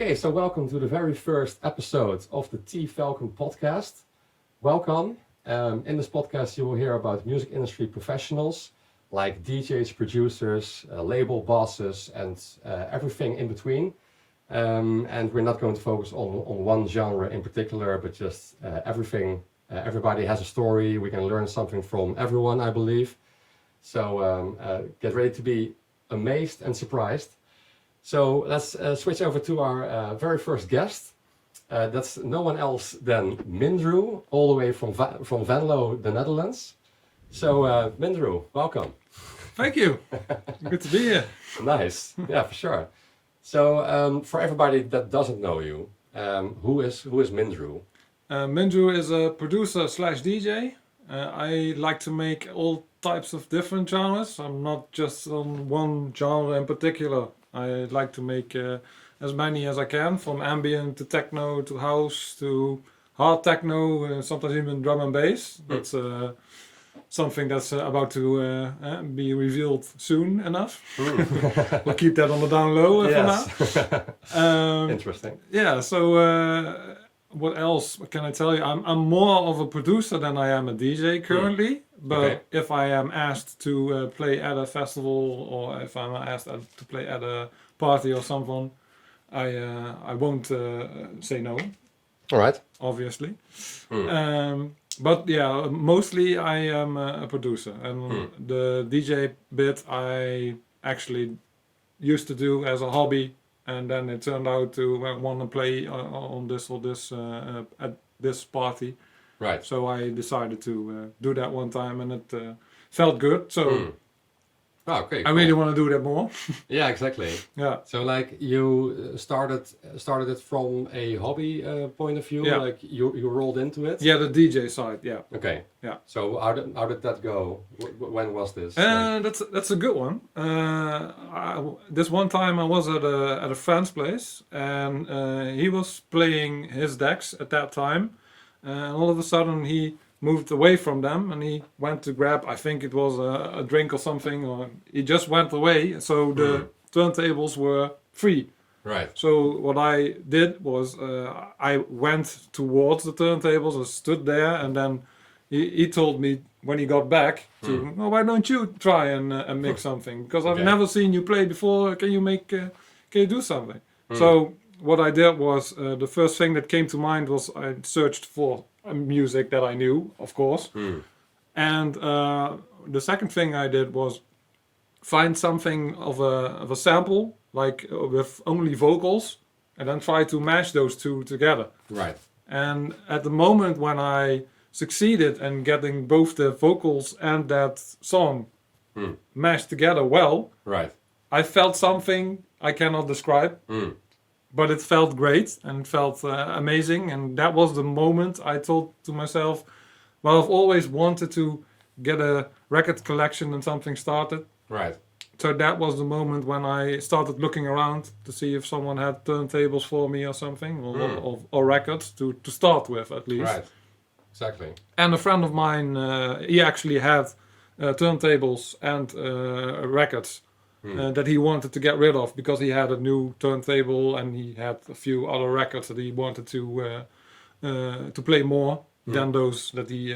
Okay, so welcome to the very first episode of the T-FALCON podcast. Welcome. In this podcast, you will hear about music industry professionals like DJs, producers, label bosses, and everything in between. And we're not going to focus on one genre in particular, but just everything. Everybody has a story. We can learn something from everyone, I believe. So get ready to be amazed and surprised. So let's switch over to our very first guest. That's no one else than MINDRU, all the way from Venlo, the Netherlands. So MINDRU, welcome. Thank you. Good to be here. Nice. Yeah, for sure. So for everybody that doesn't know you, who is MINDRU? MINDRU is a producer slash DJ. I like to make all types of different genres. I'm not just on one genre in particular. I like to make as many as I can, from ambient to techno to house to hard techno, sometimes even drum and bass. That's something that's about to be revealed soon enough. We'll keep that on the down low for now. Interesting. Yeah, so what else can I tell you? I'm more of a producer than I am a DJ currently. But if I am asked to play at a festival, or if I'm asked to play at a party or something, I won't say no. All right. Obviously. But yeah, mostly I am a producer, and the DJ bit I actually used to do as a hobby, and then it turned out to want to play on this or this at this party. Right. So I decided to do that one time, and it felt good. So okay, I really want to do that more. Yeah, exactly. Yeah. So like you started it from a hobby point of view. Yeah. Like you rolled into it. Yeah, the DJ side. Yeah. Okay. Yeah. So how did that go? When was this? That's a good one. This one time I was at a friend's place, and he was playing his decks at that time. And all of a sudden he moved away from them, and he went to grab, I think it was a drink or something, or he just went away. So the turntables were free. Right. So what I did was I went towards the turntables and stood there, and then he told me when he got back to, oh, why don't you try and make something? Because I've never seen you play before. Can you do something? So what I did was, the first thing that came to mind was I searched for music that I knew, of course. And the second thing I did was find something of a sample, like with only vocals, and then try to mash those two together. Right. And at the moment when I succeeded in getting both the vocals and that song mashed together well, right, I felt something I cannot describe. But it felt great and felt amazing, and that was the moment I told to myself, well, I've always wanted to get a record collection and something started. Right. So that was the moment when I started looking around to see if someone had turntables for me or something, or records to start with at least. Right, exactly. And a friend of mine, he actually had turntables and records. That he wanted to get rid of because he had a new turntable and he had a few other records that he wanted to play more than those that he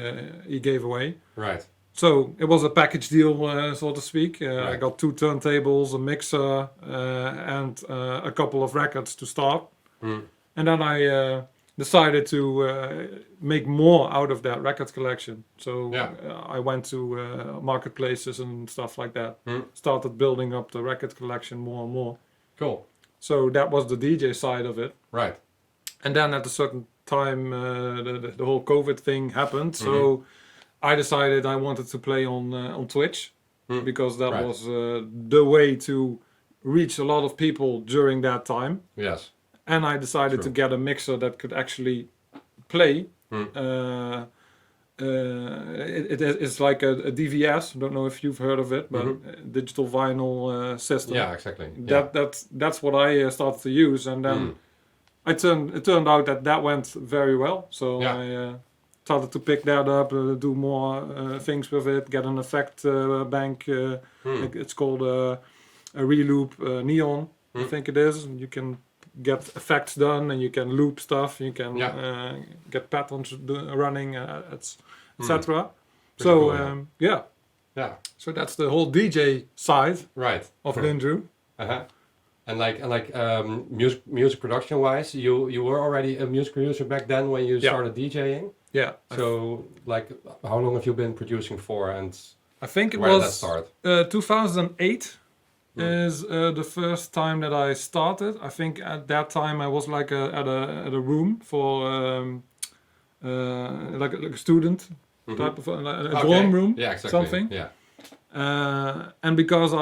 gave away. Right. So it was a package deal, so to speak. Right. I got 2 turntables, a mixer, and a couple of records to start. And then I decided to make more out of that record collection. So I went to marketplaces and stuff like that. Started building up the record collection more and more. Cool. So that was the DJ side of it. Right. And then at a certain time, the whole COVID thing happened. So I decided I wanted to play on Twitch because that was the way to reach a lot of people during that time. Yes. And I decided to get a mixer that could actually play. It's like a DVS. I don't know if you've heard of it, but digital vinyl system. Yeah, exactly. That's what I started to use, and then it turned out that went very well. So I started to pick that up, do more things with it, get an effect bank. It's called a Reloop Neon, I think it is. You can get effects done, and you can loop stuff. You can get patterns running, etc. So cool, yeah. Yeah. So that's the whole DJ side Right. of MINDRU. And music production wise, you were already a music producer back then when you started DJing. Yeah. So how long have you been producing for, and I think it where did that was start? 2008 is the first time that I started. I think at that time I was like at a room for like a student type of a dorm room, something. Yeah. And because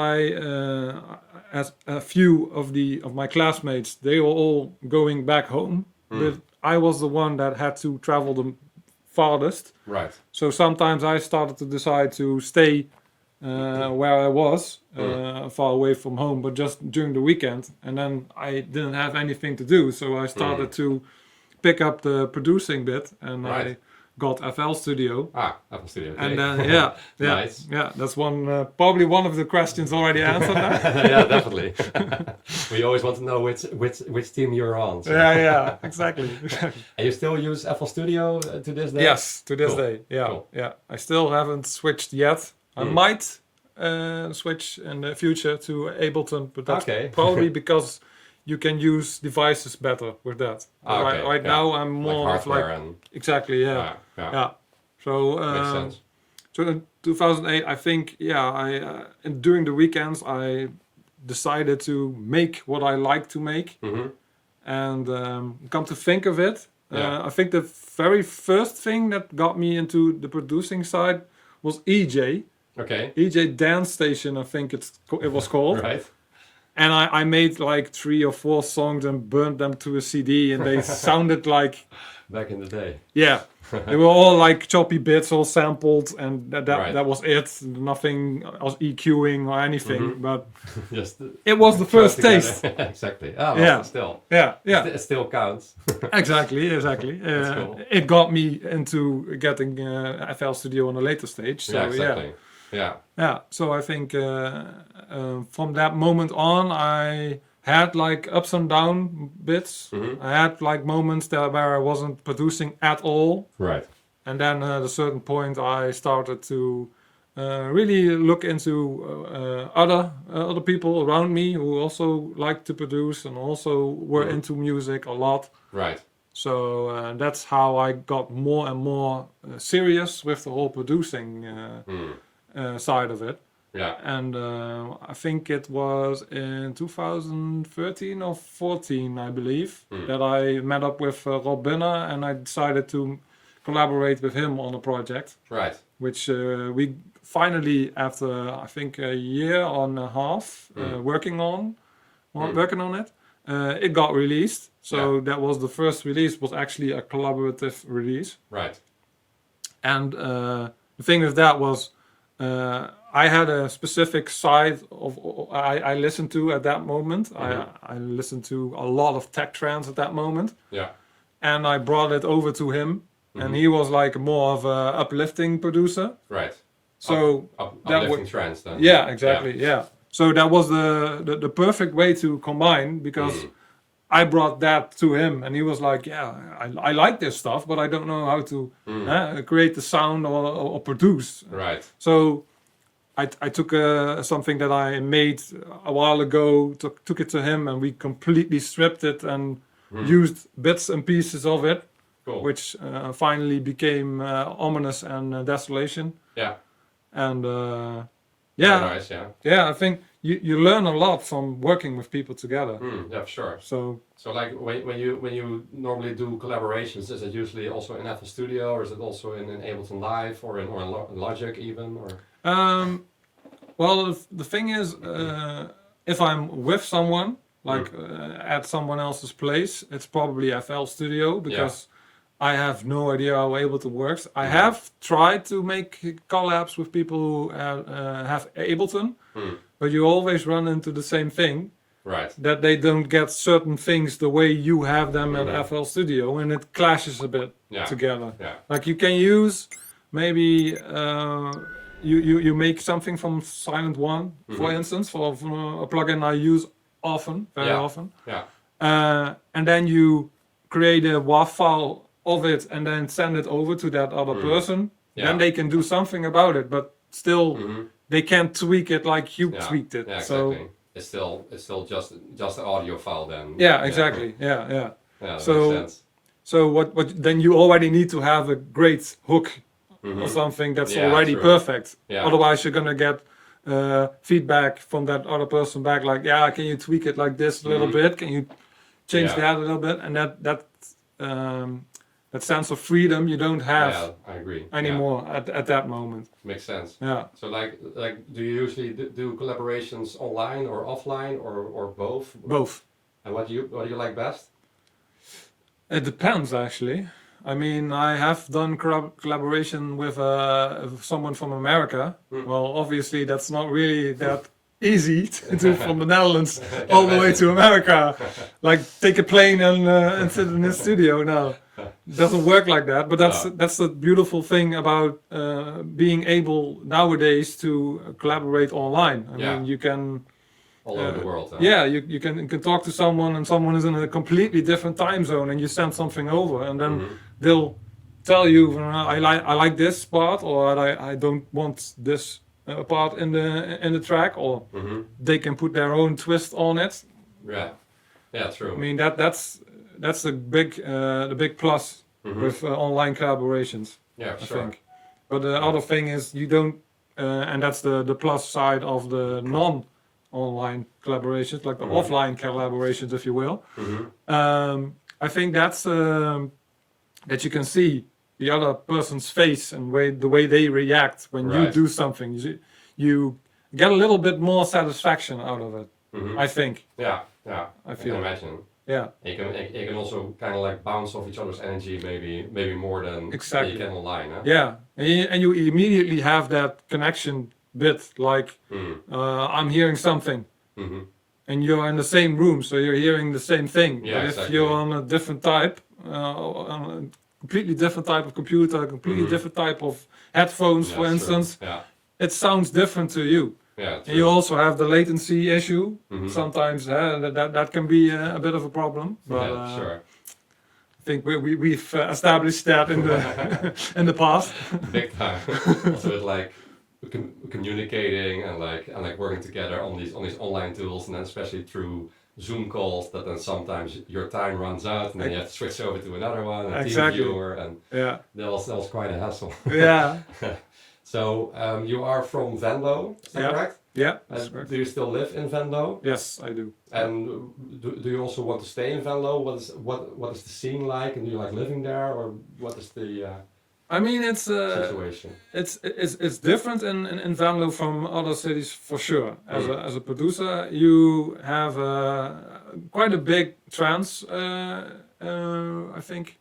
as a few of my classmates, they were all going back home, but I was the one that had to travel the farthest. Right. So sometimes I started to decide to stay where I was, far away from home, but just during the weekend. And then I didn't have anything to do, so I started to pick up the producing bit, and I got FL Studio. FL Studio. Okay. And then Nice. that's probably one of the questions already answered. Yeah, definitely. We always want to know which team you're on. So. Yeah, exactly. And you still use FL Studio to this day? Yes, to this day. Yeah, Cool. yeah. I still haven't switched yet. I might switch in the future to Ableton, but that's probably because you can use devices better with that. Right now I'm more of exactly, yeah. So makes sense. So in 2008, I think, and during the weekends I decided to make what I like to make. And come to think of it, I think the very first thing that got me into the producing side was EJ. Okay. EJ Dance Station, I think it was called. Right. And I made like 3 or 4 songs and burned them to a CD, and they sounded like... Back in the day. Yeah. They were all like choppy bits, all sampled, and that was it. Nothing else EQing or anything, but just it was the first taste. Exactly. Oh, well, still. Yeah. It still counts. Exactly. That's cool. It got me into getting FL Studio on a later stage. So, exactly. Yeah. So I think from that moment on, I had like ups and down bits. I had like moments where I wasn't producing at all. Right. And then at a certain point, I started to really look into other people around me who also liked to produce and also were into music a lot. Right. So that's how I got more and more serious with the whole producing side of it. Yeah. And I think it was in 2013 or 14, I believe, that I met up with Rob Bunner, and I decided to collaborate with him on a project. Right. Which we finally, after I think a year and a half working on it, it got released. So that was the first release, was actually a collaborative release. Right. And the thing with that was, I had a specific side of I listened to at that moment. I listened to a lot of tech trance at that moment. Yeah. And I brought it over to him, and he was like more of a uplifting producer. Right. So uplifting trance then. Yeah, exactly. Yeah. So that was the perfect way to combine, because I brought that to him, and he was like, "Yeah, I like this stuff, but I don't know how to create the sound or produce." Right. So I took something that I made a while ago, took it to him, and we completely stripped it and used bits and pieces of it, which finally became Ominous and Desolation. Yeah. And Very nice, yeah, I think you learn a lot from working with people together. Yeah, for sure. So like when you normally do collaborations, is it usually also in FL Studio, or is it also in Ableton Live, or in Logic even, or? Well, the thing is, if I'm with someone, like at someone else's place, it's probably FL Studio, because I have no idea how Ableton works. I have tried to make collabs with people who have Ableton, but you always run into the same thing. Right. That they don't get certain things the way you have them at FL Studio, and it clashes a bit together. Yeah. Like you can use maybe you make something from Silent One, for instance, for a plugin I use often, very often. Yeah. and then you create a WAV file of it and then send it over to that other person, then they can do something about it, but still they can't tweak it like you tweaked it. Yeah, So it's still just an audio file then. yeah, exactly. Yeah. Yeah, that So makes sense. so what then you already need to have a great hook or something that's already true. perfect. Yeah. Otherwise you're gonna get feedback from that other person back like, yeah, can you tweak it like this a little bit? Can you change that a little bit? And that sense of freedom you don't have I agree. anymore at that moment. Makes sense. Yeah. So like do you usually do collaborations online or offline or both? Both. And what do you like best? It depends actually. I mean, I have done collaboration with someone from America. Well, obviously that's not really that easy to do from the Netherlands all the way to America. Like take a plane and sit in the studio. No, it doesn't work like that. But that's the beautiful thing about being able nowadays to collaborate online. I mean, you can all over the world. Huh? Yeah, you can talk to someone and someone is in a completely different time zone and you send something over and then they'll tell you I like this part or I don't want this part in the track or they can put their own twist on it. Yeah, true. I mean that's the big plus with online collaborations. Yeah, I sure. think. But the other thing is you don't and that's the plus side of the non-online collaborations, like the offline collaborations, if you will. I think that's that you can see the other person's face and the way they react when you do something. You get a little bit more satisfaction out of it. I think. Yeah. I feel. can imagine. Yeah. You can also kind of like bounce off each other's energy, maybe more than you can online. Huh? Yeah, and you immediately have that connection bit, like I'm hearing something, and you're in the same room, so you're hearing the same thing. Yeah, but if you're on a different type, on a completely different type of computer, completely different type of headphones, for instance, it sounds different to you. Yeah, and you also have the latency issue. Sometimes that can be a bit of a problem. But, sure. I think we've established that in the in the past. Big time. Also with like communicating and like working together on these online tools, and then especially through Zoom calls, that then sometimes your time runs out and then you have to switch over to another one, a team viewer, and that was quite a hassle. Yeah. So you are from Venlo, is that correct? Yeah, that's correct. Do you still live in Venlo? Yes, I do. And do you also want to stay in Venlo? What is the scene like, and do you like living there, or what is the I mean, it's situation? It's different in Venlo from other cities for sure. As a producer, you have quite a big trance, I think,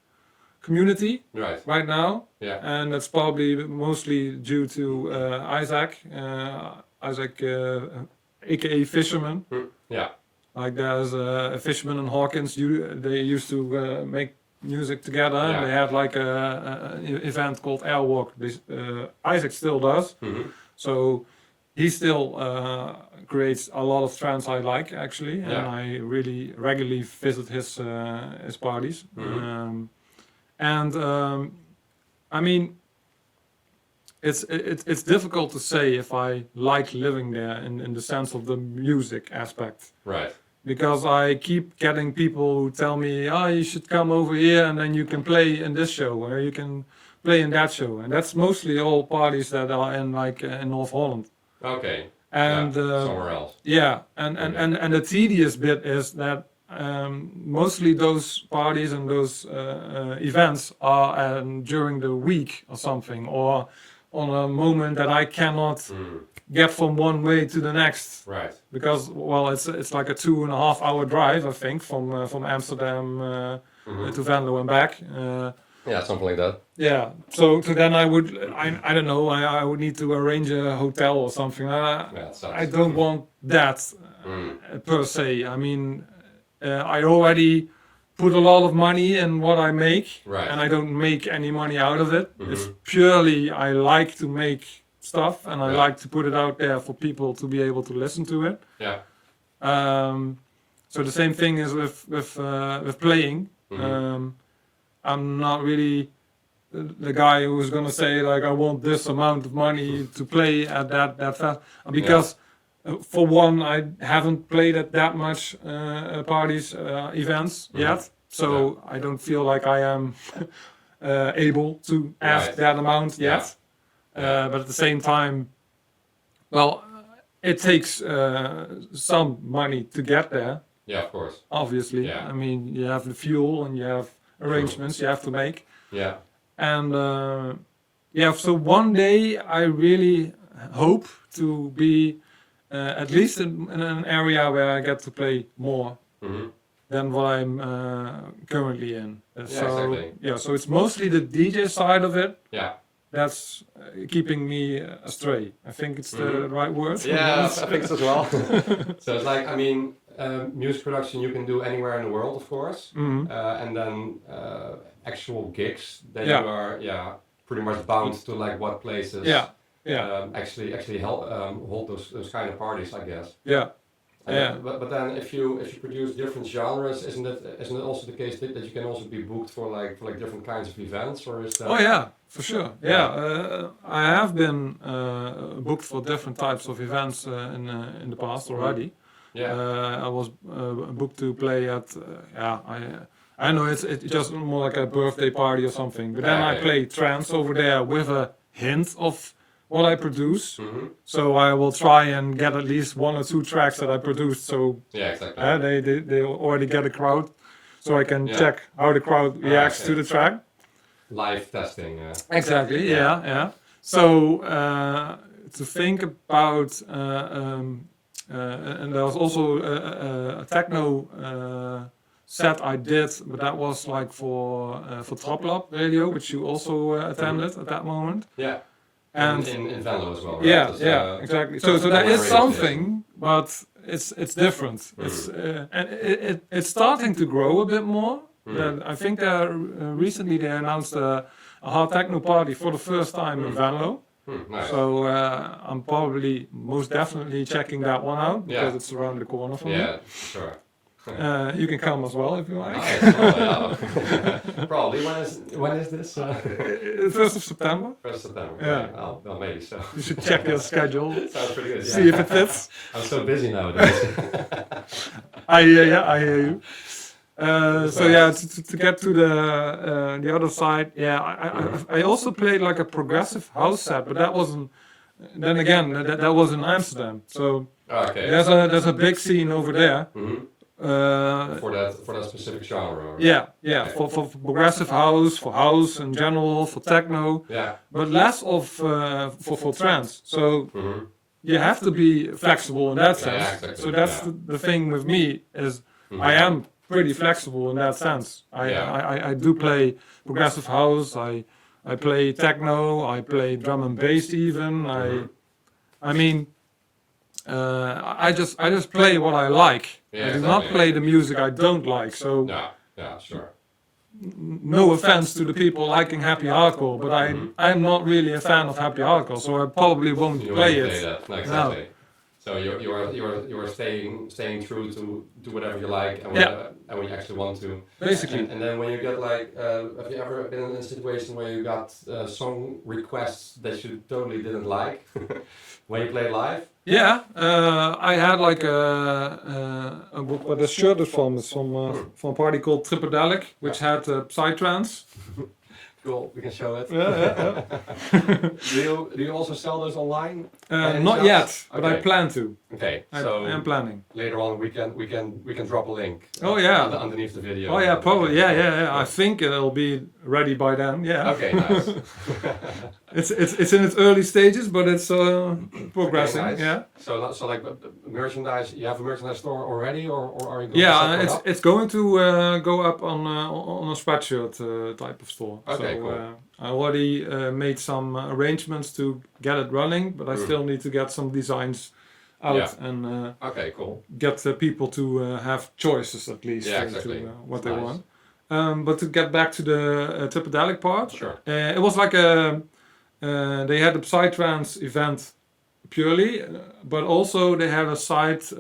community right now. Yeah. And that's probably mostly due to Isaac, aka Fisherman. Yeah. Like there's a Fisherman and Hawkins. They used to make music together. And they had like an event called Airwalk. Isaac still does. So he still creates a lot of trance I like actually, and I really regularly visit his parties. I mean, it's difficult to say if I like living there in the sense of the music aspect. Right. Because I keep getting people who tell me, oh, you should come over here and then you can play in this show or you can play in that show. And that's mostly all parties that are in in North Holland. Okay. And somewhere else. Yeah, and the tedious bit is that mostly those parties and those events are during the week or something, or on a moment that I cannot get from one way to the next. Right. Because it's like a 2.5 hour drive, I think, from Amsterdam to Venlo and back. Yeah, something like that. Yeah. So then I don't know. I would need to arrange a hotel or something. I don't want that per se. I mean, I already put a lot of money in what I make, and I don't make any money out of it. It's purely I like to make stuff, and I like to put it out there for people to be able to listen to it. Yeah. So the same thing is with playing. I'm not really the guy who's gonna say like I want this amount of money to play at that fest because for one I haven't played at that much parties events yet, so I don't feel like I am able to ask that amount yet. But at the same time, well, it takes some money to get there. Yeah, of course. Obviously, Yeah. I mean you have the fuel and you have arrangements you have to make. Yeah. And so one day I really hope to be at least in an area where I get to play more than what I'm currently in. Exactly. So it's mostly the DJ side of it Yeah. that's keeping me astray. I think it's the right word. Yeah, I think so as well. So it's like, I mean, music production you can do anywhere in the world, of course, and then actual gigs that you are, pretty much bound to like what places. Actually hold those kind of parties, I guess. But then if you produce different genres, isn't it also the case that you can also be booked for like different kinds of events, or is that? Oh yeah, for sure. I have been booked for different types of events in the past already. I was booked to play at I know it's just more like a birthday party or something, but then I play trance over there with a hint of what I produce. So I will try and get at least 1 or 2 tracks that I produced. So they already get a crowd, so I can check how the crowd reacts to the track. Live testing. Exactly. Yeah. So to think about, and there was also a techno set I did, but that was like for Traplab Radio, which you also attended at that moment. Yeah. And in Venlo as well, right? Exactly. So there is something, but it's different. It's and it's starting to grow a bit more. I think recently they announced a hard techno party for the first time in Venlo. Nice. So I'm probably most definitely checking that one out because it's around the corner from me. Yeah, sure. You can come as well if you like. Probably. When is this? 1st of September. 1st of September. Yeah. Well, maybe so. You should check your schedule. Sounds pretty good. See if it fits. I'm so busy nowadays. I hear you. To get to the other side, I also played like a progressive house set, but that wasn't. Then again, that was in Amsterdam. So there's a big scene over there. For that specific genre. For progressive house, for house in general, for techno. But less of for trance. So you have to be flexible in that sense. Exactly. So that's the thing with me is I am pretty flexible in that sense. I do play progressive house. I play techno. I play drum and bass even. I just play what I like. I do not play the music I don't like. So sure. No offense to the people liking happy hardcore, but I'm not really a fan of happy hardcore, so I probably won't play it. No, exactly. No. So you are staying true to do whatever you like and when you actually want to. Basically. And then when you get like, have you ever been in a situation where you got song requests that you totally didn't like when you played live? Yeah, I had like a book where the shirt is from. It's from a party called Tripadelic, which had Psytrance. Cool, we can show it. Yeah. Do you also sell those online? Not yet, but I plan to. Okay, so I am planning. Later on, we can drop a link. Underneath the video. Oh yeah, probably. Yeah. I think it'll be ready by then. Yeah. Okay, nice. It's in its early stages, but it's progressing. Okay, nice. Yeah. So like merchandise. You have a merchandise store already, or are you going? Yeah, it's going to go up on a sweatshirt type of store. Okay, so, cool. I already made some arrangements to get it running, but I still need to get some designs out and okay, cool. Get people to have choices at least exactly. to what they want. But to get back to the Tripadelic part, sure. It was like they had a Psytrance event purely, but also they had a site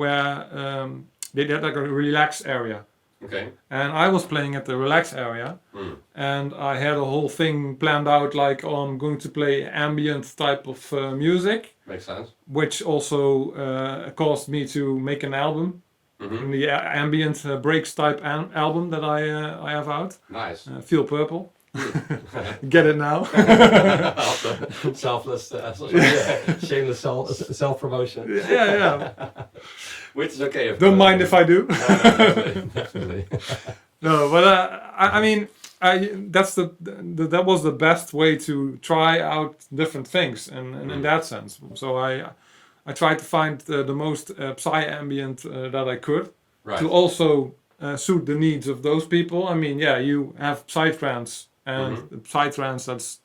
where they had like a relax area. Okay. And I was playing at the relax area, and I had a whole thing planned out like, oh, I'm going to play ambient type of music, Makes sense. which also caused me to make an album, the ambient breaks type album that I have out. Nice. Feel Purple. Get it now. Selfless, shameless self-promotion. Yeah. Which is okay. Don't mind if I do. No, definitely, definitely. No, but I mean, that was the best way to try out different things, and in that sense. So I tried to find the most psy-ambient that I could, Right. to also suit the needs of those people. I mean, yeah, you have psytrance, and psytrance that's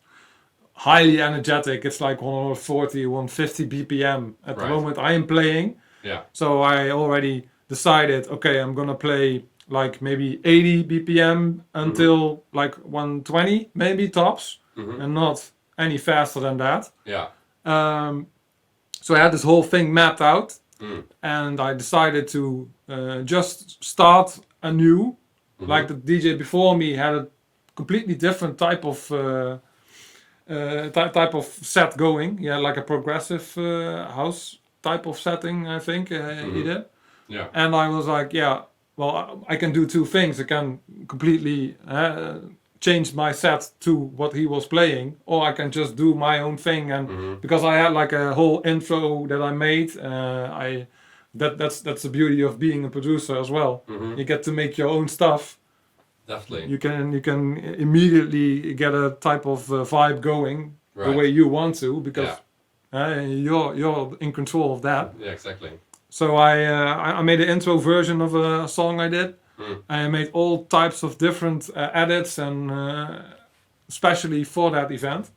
highly energetic. It's like 140, 150 BPM at the moment I am playing. Yeah. So I already decided, okay, I'm gonna play like maybe 80 BPM until like 120 maybe tops, and not any faster than that. Yeah. So I had this whole thing mapped out, and I decided to just start anew. Like the DJ before me had a completely different type of set going. Yeah, like a progressive house type of setting, I think he did. Yeah. And I was like, yeah, well, I can do two things. I can completely change my set to what he was playing, or I can just do my own thing. And because I had like a whole intro that I made, that's the beauty of being a producer as well. You get to make your own stuff. Definitely. You can immediately get a type of vibe going the way you want to, because you're in control of that. Yeah, exactly. So I made an intro version of a song I did. I made all types of different edits, and especially for that event.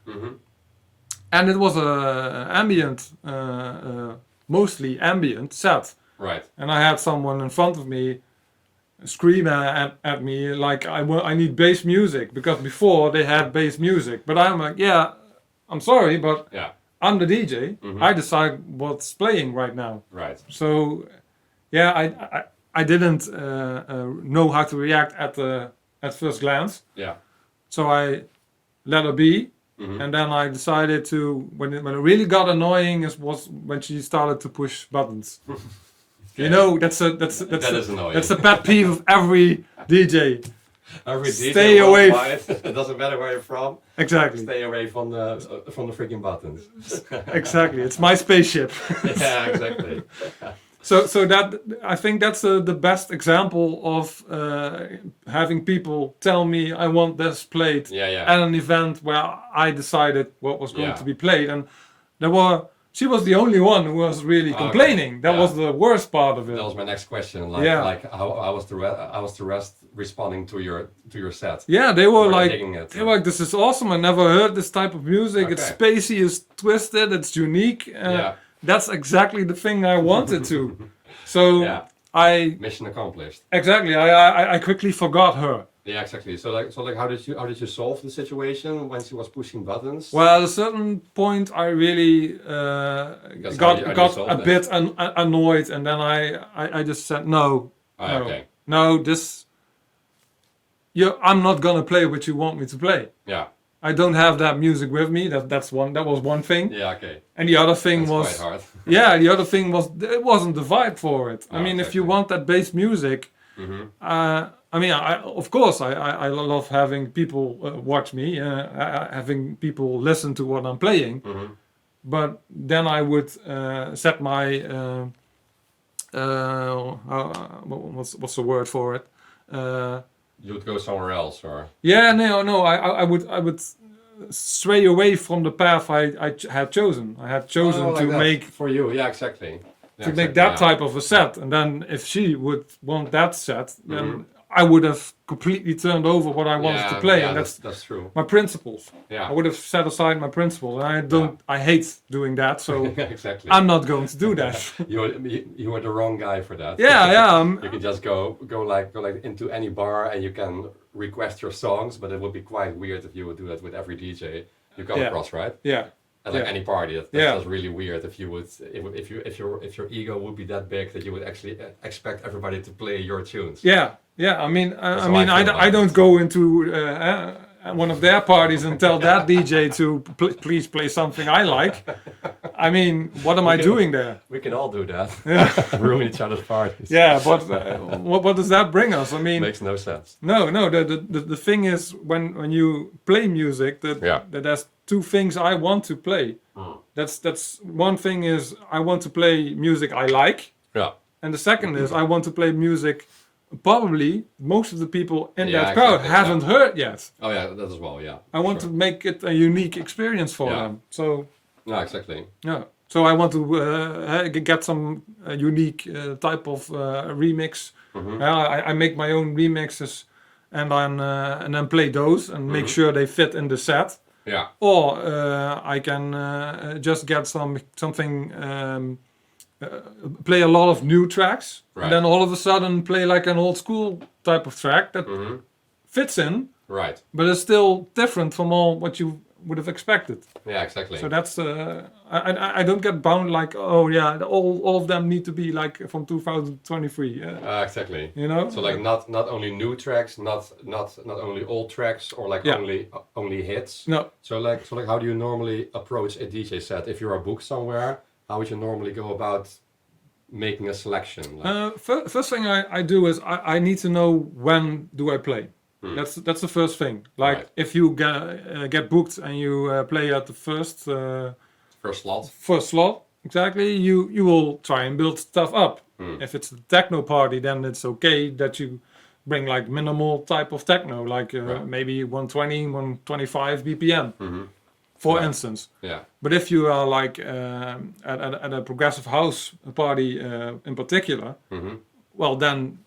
And it was a ambient, mostly ambient set. Right. And I had someone in front of me scream at me like, I need bass music, because before they had bass music. But I'm like, yeah, I'm sorry, but I'm the DJ. I decide what's playing right now. Right. So, yeah, I didn't know how to react at first glance. Yeah. So I let her be, and then I decided to, when it really got annoying, was when she started to push buttons. You know, that's a pet peeve of every DJ. Every DJ Stay away. It doesn't matter where you're from. Exactly. Stay away from the freaking buttons. Exactly. It's my spaceship. Yeah, exactly. So that, I think that's the best example of having people tell me I want this played at an event where I decided what was going to be played, and she was the only one who was really complaining. That was the worst part of it. That was my next question. Like how was the rest responding to your set? Yeah, they were they were like, this is awesome. I never heard this type of music. It's spacey, it's twisted, it's unique. That's exactly the thing I wanted to. So mission accomplished. Exactly. I quickly forgot her. Yeah, exactly. So how did you solve the situation when she was pushing buttons? Well, at a certain point, I really got a bit annoyed, and then I just said no. I'm not gonna play what you want me to play. Yeah. I don't have that music with me. That was one thing. Yeah, okay. And the other thing was quite hard. the other thing was it wasn't the vibe for it. I mean, if you want that bass music, I mean, of course, I love having people watch me, having people listen to what I'm playing. But then I would set my what's the word for it? You would go somewhere else, or? Yeah, no. I would stray away from the path I had chosen. I had chosen to make for you. Yeah, exactly. To make that type of a set, and then if she would want that set, then I would have completely turned over what I wanted to play, and that's true. My principles. Yeah. I would have set aside my principles, and I hate doing that, so exactly. I'm not going to do that. you were the wrong guy for that. Yeah. You can just go like into any bar and you can request your songs, but it would be quite weird if you would do that with every DJ you come across, right? Yeah. at like Yeah. any party. That's Yeah. just really weird if you would if your ego would be that big that you would actually expect everybody to play your tunes. Yeah, yeah. I mean, That's I how mean, I feel I about don't it. go into one of their parties and tell that DJ to please play something I like. I mean, what am I doing there? We can all do that. Yeah, Ruin each other's parties. yeah. But what does that bring us? I mean, Makes no sense. no. The thing is, when you play music, that there's two things I want to play. That's one thing is I want to play music I like. Yeah. And the second is I want to play music probably most of the people in Yeah, that crowd exactly, haven't heard yet. Oh yeah, that as well. Yeah. I want to make it a unique experience for them. So No, exactly. yeah. So I want to get some unique type of remix. I make my own remixes and then play those and make sure they fit in the set. Yeah. Or I can just get something. Play a lot of new tracks, and then all of a sudden play like an old school type of track that fits in, Right. but it's still different from all what you would have expected. Yeah, exactly. So that's I don't get bound like, oh yeah, all of them need to be like from 2023. Exactly. You know. So like not only new tracks, not only old tracks, or like only hits. No. So like how do you normally approach a DJ set if you're booked somewhere? How would you normally go about making a selection? Like, First thing I do is I need to know when do I play. That's the first thing. Like if you get booked and you play at the first slot, exactly, you will try and build stuff up. If it's a techno party, then it's okay that you bring like minimal type of techno, like maybe 120, 125 BPM. For instance. Yeah. But if you are like at a progressive house party in particular, well then,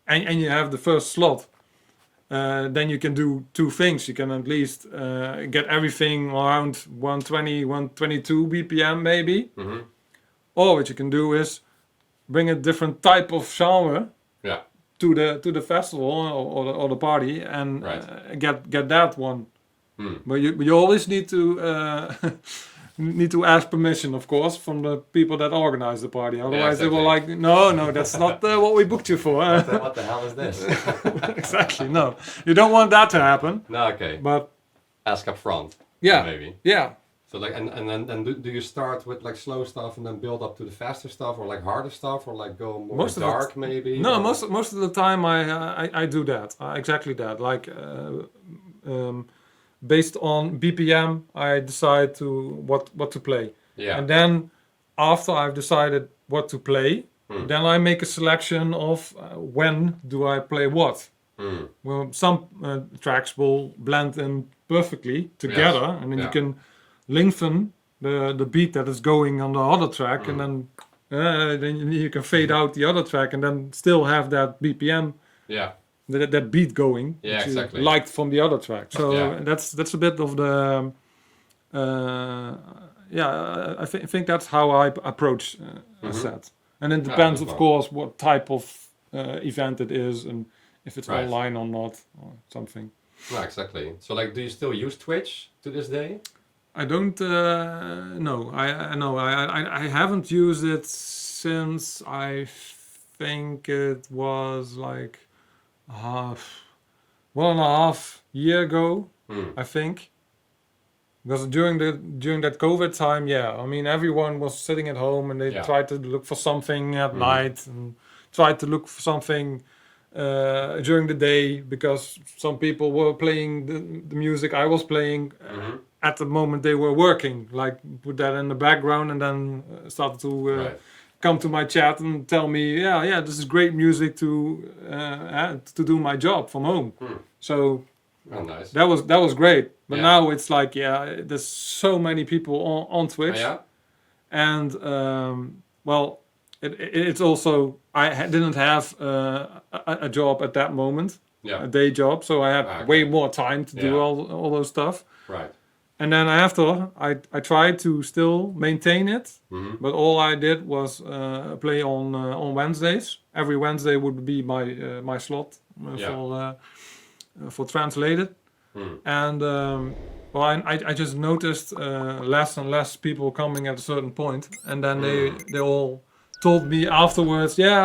and you have the first slot, then you can do two things. You can at least get everything around 120, 122 BPM maybe. Or what you can do is bring a different type of genre to the festival or the party and get that one. But you always need to ask permission, of course, from the people that organize the party. Otherwise, they will like, no, that's not what we booked you for. what the hell is this? Exactly. No, you don't want that to happen. No, okay. But ask up front. Yeah. Maybe. Yeah. So like and then do you start with like slow stuff and then build up to the faster stuff, or like harder stuff, or like go more dark maybe? No, most of the time I do that. Exactly that. Like. Based on BPM, I decide what to play. Yeah. And then after I've decided what to play, then I make a selection of when do I play what. Well, some tracks will blend in perfectly together, and then you can lengthen the beat that is going on the other track, and then you can fade out the other track, and then still have that BPM. Yeah. That beat going, which exactly. you liked from the other track. So that's a bit of the I think that's how I approach a set, and it depends, of course, what type of event it is and if it's online or not or something. No, exactly. So like, do you still use Twitch to this day? I don't know. I haven't used it since I think it was like 1.5 years ago, I think. Because during that COVID time, I mean, everyone was sitting at home and they tried to look for something at night and tried to look for something during the day, because some people were playing the music I was playing at the moment they were working. Like, put that in the background and then started to come to my chat and tell me, this is great music to do my job from home. So nice. that was great. But now it's like, there's so many people on Twitch, and well, it's also I didn't have a job at that moment, a day job, so I had way more time to do all those stuff. Right. And then after, I tried to still maintain it, but all I did was play on Wednesdays. Every Wednesday would be my slot for translated. And Well, I just noticed less and less people coming at a certain point, and then they all told me afterwards, yeah,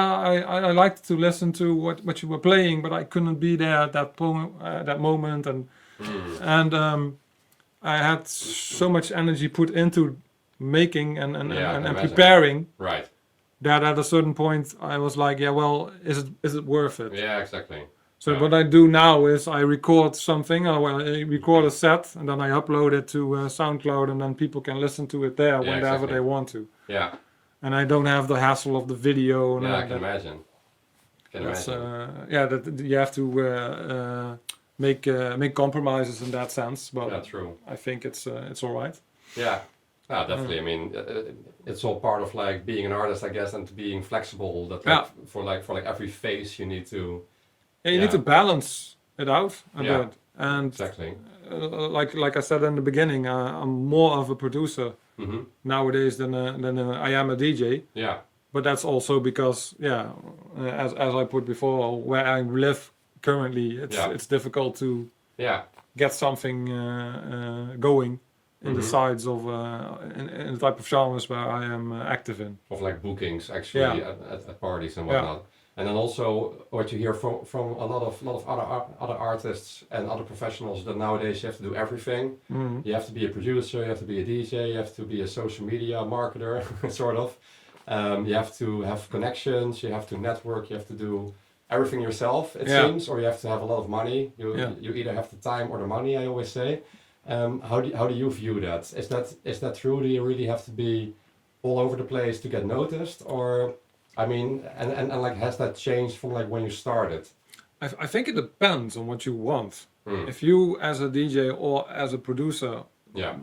I liked to listen to what you were playing, but I couldn't be there at that moment, and I had so much energy put into making and preparing Right. that at a certain point I was like, yeah, well, is it worth it? Yeah, exactly. So what I do now is I record something, or I record a set, and then I upload it to SoundCloud, and then people can listen to it there whenever they want to. Yeah. And I don't have the hassle of the video. Yeah, I can imagine. That you have to make compromises in that sense. But yeah, true. I think it's all right. Yeah. Yeah, definitely. I mean, it's all part of like being an artist, I guess, and being flexible. That like, for every phase you need to. Yeah, you need to balance it out a bit. And exactly. Like I said in the beginning, I'm more of a producer nowadays than I am a DJ. Yeah. But that's also because, as I put before, where I live currently, it's difficult to get something going in the sides of in the type of genres where I am active in. Of like bookings, actually, at parties and whatnot. And then also what you hear from a lot of other artists and other professionals, that nowadays you have to do everything. You have to be a producer, you have to be a DJ, you have to be a social media marketer, sort of. You have to have connections, you have to network, you have to do everything yourself, it seems, or you have to have a lot of money. You either have the time or the money, I always say. How do you view that? Is that true? Do you really have to be all over the place to get noticed, or? I mean, and like, has that changed from like when you started? I think it depends on what you want. If you, as a DJ or as a producer,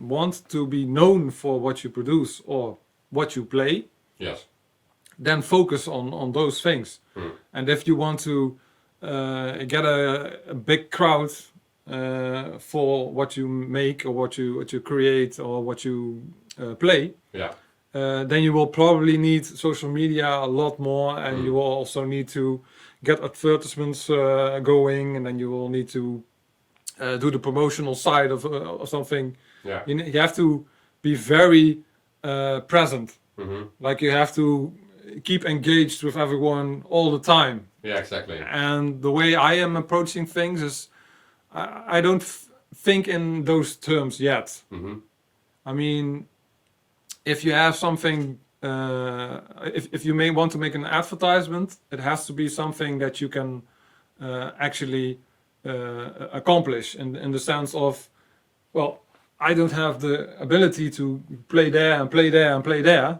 want to be known for what you produce or what you play, then focus on those things. And if you want to get a big crowd for what you make or what you create or what you play, then you will probably need social media a lot more, and you will also need to get advertisements going, and then you will need to do the promotional side of something. You have to be very present. Like you have to keep engaged with everyone all the time. Yeah, exactly. And the way I am approaching things is I don't think in those terms yet. I mean, if you have something, if you may want to make an advertisement, it has to be something that you can actually accomplish in the sense of, well, I don't have the ability to play there and play there and play there.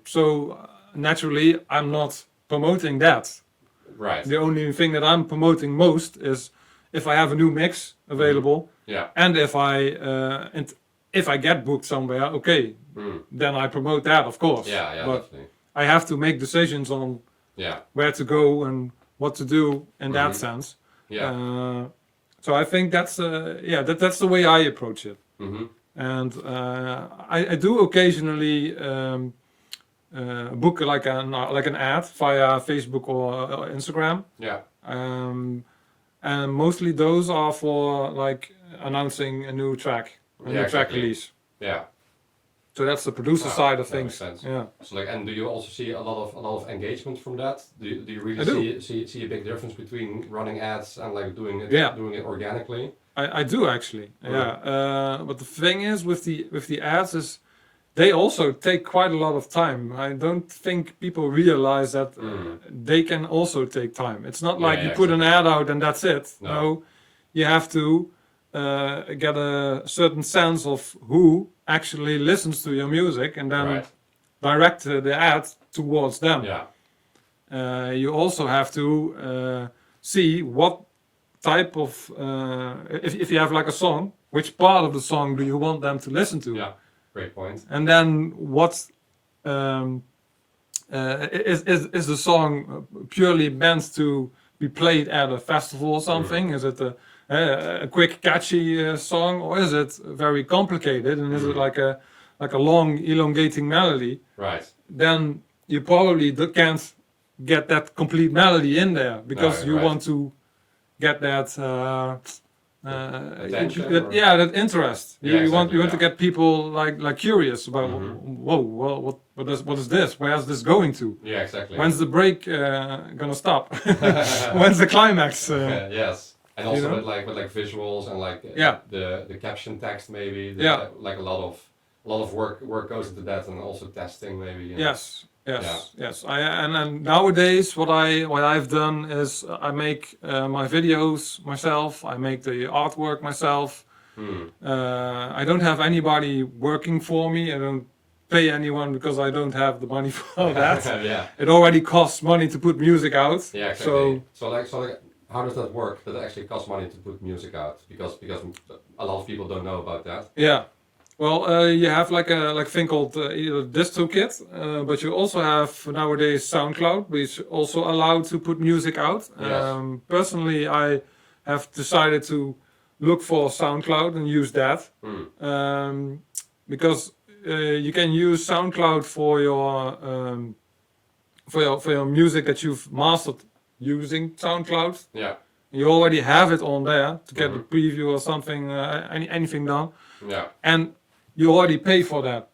So naturally, I'm not promoting that. Right. The only thing that I'm promoting most is if I have a new mix available, and if I get booked somewhere, okay, then I promote that, of course. But definitely. I have to make decisions on where to go and what to do in that sense. So I think that's that's the way I approach it. And I do occasionally book like an ad via Facebook or Instagram. And mostly those are for like announcing a new track. Track release. So that's the producer side of things. Makes sense. So like, and do you also see a lot of engagement from that? Do you really see a big difference between running ads and like doing it organically? I do actually. But the thing is with the ads is they also take quite a lot of time. I don't think people realize that they can also take time. It's not like you put an ad out and that's it. No, you have to get a certain sense of who actually listens to your music and then direct the ad towards them. You also have to see what type of, if you have like a song, which part of the song do you want them to listen to? Great point. And then what is the song purely meant to be played at a festival or something? Is it a quick catchy song, or is it very complicated and is it like a long elongating melody? Then you probably can't get that complete melody in there because you want to get that Attention, or- that interest. Yeah, You want exactly, to get people like curious about whoa, well, what is this? Where's this going to? Yeah, exactly. When's the break gonna stop? When's the climax? Yes, and you also know? with like visuals and like Yeah. the caption text maybe. Yeah. Like a lot of work goes into that, and also testing maybe. You know. Yes. And nowadays, what I've done is I make my videos myself. I make the artwork myself. I don't have anybody working for me. I don't pay anyone because I don't have the money for that. Yeah. It already costs money to put music out. Yeah, exactly. So like, how does that work? That it actually costs money to put music out because a lot of people don't know about that. Yeah. Well, you have like a thing called either DistroKit, but you also have nowadays SoundCloud, which also allowed to put music out. Yes. Personally, I have decided to look for SoundCloud and use that because you can use SoundCloud for your music that you've mastered using SoundCloud. Yeah. You already have it on there to get a preview or something, anything done. Yeah. And you already pay for that.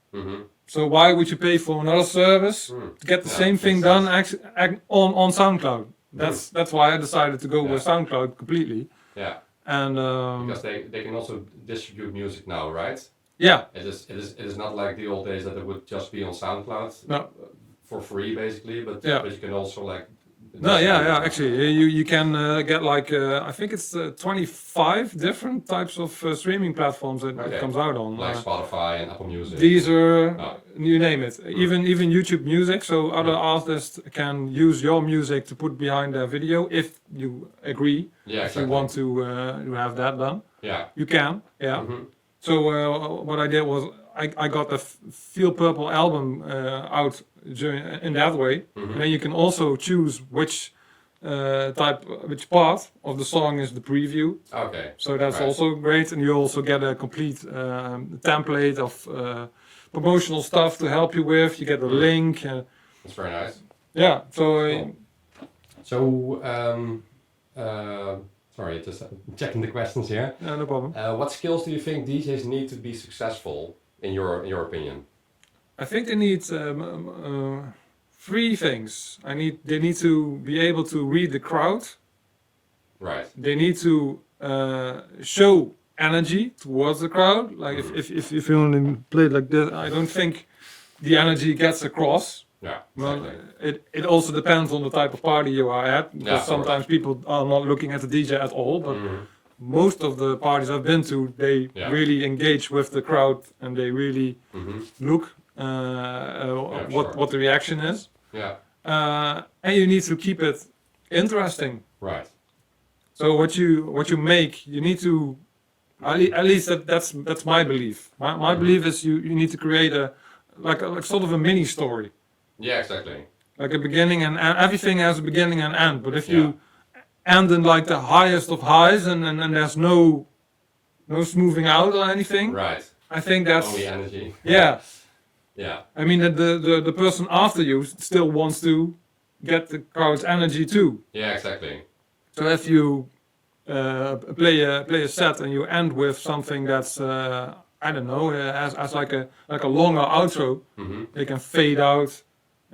So why would you pay for another service to get the same thing done on SoundCloud? That's why I decided to go with SoundCloud completely. Yeah. And because they can also distribute music now, right? Yeah. It is not like the old days that it would just be on SoundCloud for free basically, but you can also like. No, actually, you can get like I think it's 25 different types of streaming platforms that it comes out on. Like Spotify and Apple Music. Deezer, you name it. Even YouTube Music, so other artists can use your music to put behind their video if you agree. Yeah, exactly. If you want to have that done. Yeah. You can. Yeah. So what I did was I got the Feel Purple album out in that way, and then you can also choose which part of the song is the preview. Okay. So that's also great, and you also get a complete template of promotional stuff to help you with. You get a link. That's very nice. Yeah. So. Sorry, just checking the questions here. No problem. What skills do you think DJs need to be successful, in your opinion? I think they need three things. They need to be able to read the crowd. Right. They need to show energy towards the crowd. Like if you only play like this, I don't think the energy gets across. Yeah, well, exactly. it also depends on the type of party you are at, because sometimes people are not looking at the DJ at all, but most of the parties I've been to, they really engage with the crowd and they really look what the reaction is. Yeah. And you need to keep it interesting. Right. So what you make, you need to, at least that's my belief. My belief is you need to create a sort of a mini story. Yeah, exactly. Like a beginning and everything has a beginning and end. But if you end in like the highest of highs and there's no smoothing out or anything, right? I think that's only energy. Yeah. Yeah. I mean that the person after you still wants to get the crowd's energy too. Yeah, exactly. So if you play a set and you end with something that's I don't know, as like a longer outro, they can fade out.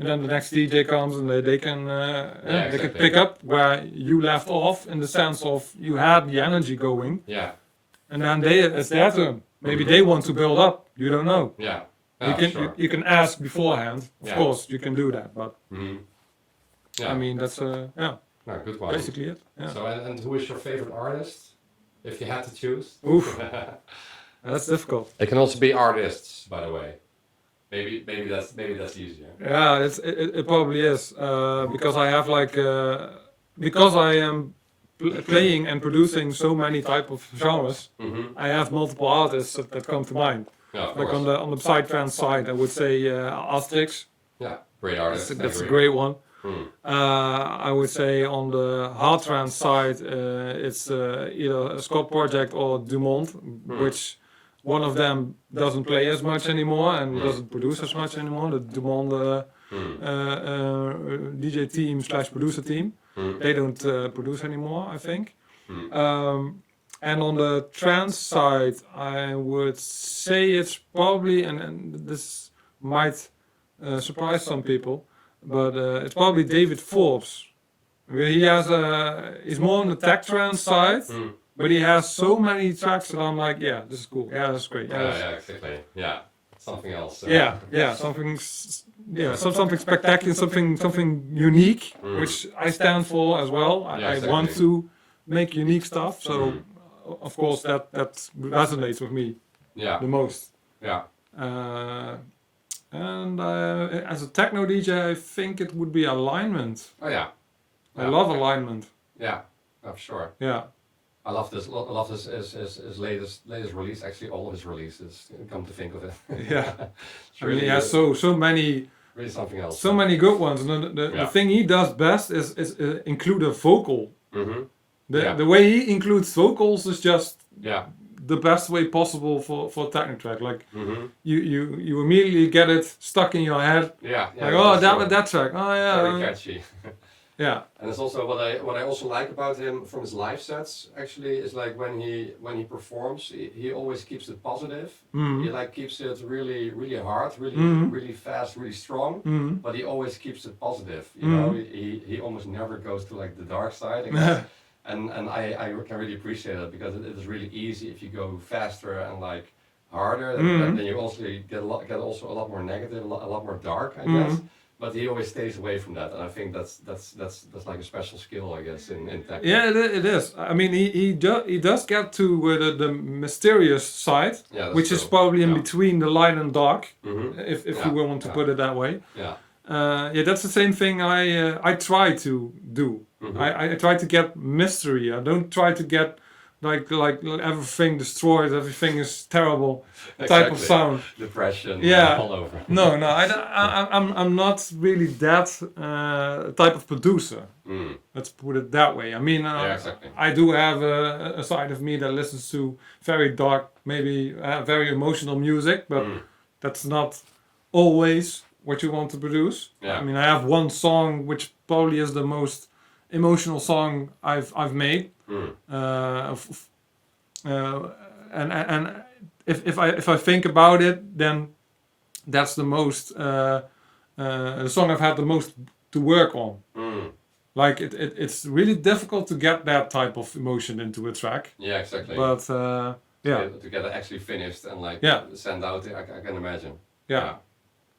And then the next DJ comes and they can they can pick up where you left off, in the sense of you had the energy going. Yeah. And then it's their turn. Maybe they want to build up. You don't know. Yeah. You can ask beforehand. Of course, you can do that. But yeah. I mean that's no, good one. basically it. Yeah. So and who is your favorite artist, if you had to choose? Oof. That's difficult. It can also be artists, by the way. Maybe that's easier. Yeah, it probably is because I have because I am playing and producing so many type of genres. I have multiple artists that come to mind. Yeah, like on the psytrance side, I would say Asterix. Yeah, great artist. That's a great one. I would say on the hard trance side, it's either a Scott Project or Dumont, which one of them doesn't play as much anymore and doesn't produce as much anymore. The Dumont DJ team / producer team, they don't produce anymore, I think. And on the trance side, I would say it's probably, and this might surprise some people, but it's probably David Forbes. He he's more on the tech trance side, but he has so many tracks that I'm like, yeah, this is cool, yeah, that's great, yeah, Yeah, exactly. Yeah, something else. something spectacular, something unique, which I stand for as well. I want to make unique stuff, so of course that resonates with me the most. Yeah. And as a techno DJ, I think it would be alignment. Oh yeah. I love alignment. Yeah, for sure. Yeah. I love this. I love his latest release. Actually, all of his releases. Come to think of it. Yeah. It's really he has so many. Really something else. So many good ones. And the thing he does best is include a vocal. Mm-hmm. The way he includes vocals is just yeah. the best way possible for a techno track. Like you immediately get it stuck in your head. Yeah. Like that track. Oh yeah. Very catchy. Yeah. And it's also what I also like about him from his live sets actually is like when he performs, he always keeps it positive. He like keeps it really hard, really fast, really strong. But he always keeps it positive. You know, he almost never goes to like the dark side. I guess. And I can really appreciate it because it is really easy if you go faster and like harder. Then you also get a lot more negative, a lot more dark, I guess. But he always stays away from that, and I think that's like a special skill, I guess, in techno. Yeah, it is. I mean, he does get to the mysterious side, which is probably in between the light and dark, if you want to put it that way. Yeah. That's the same thing I try to do. I try to get mystery. I don't try to get like everything destroyed, everything is terrible type of sound. Depression. All over. No, I'm not really that type of producer. Let's put it that way. I mean, exactly. I do have a side of me that listens to very dark, maybe very emotional music, but that's not always what you want to produce. Yeah. I mean, I have one song which probably is the most emotional song I've made. And if I think about it, then that's the most the song I've had the most to work on. Like it's really difficult to get that type of emotion into a track. Yeah, exactly. But to get it actually finished and like send out, I can imagine. Yeah.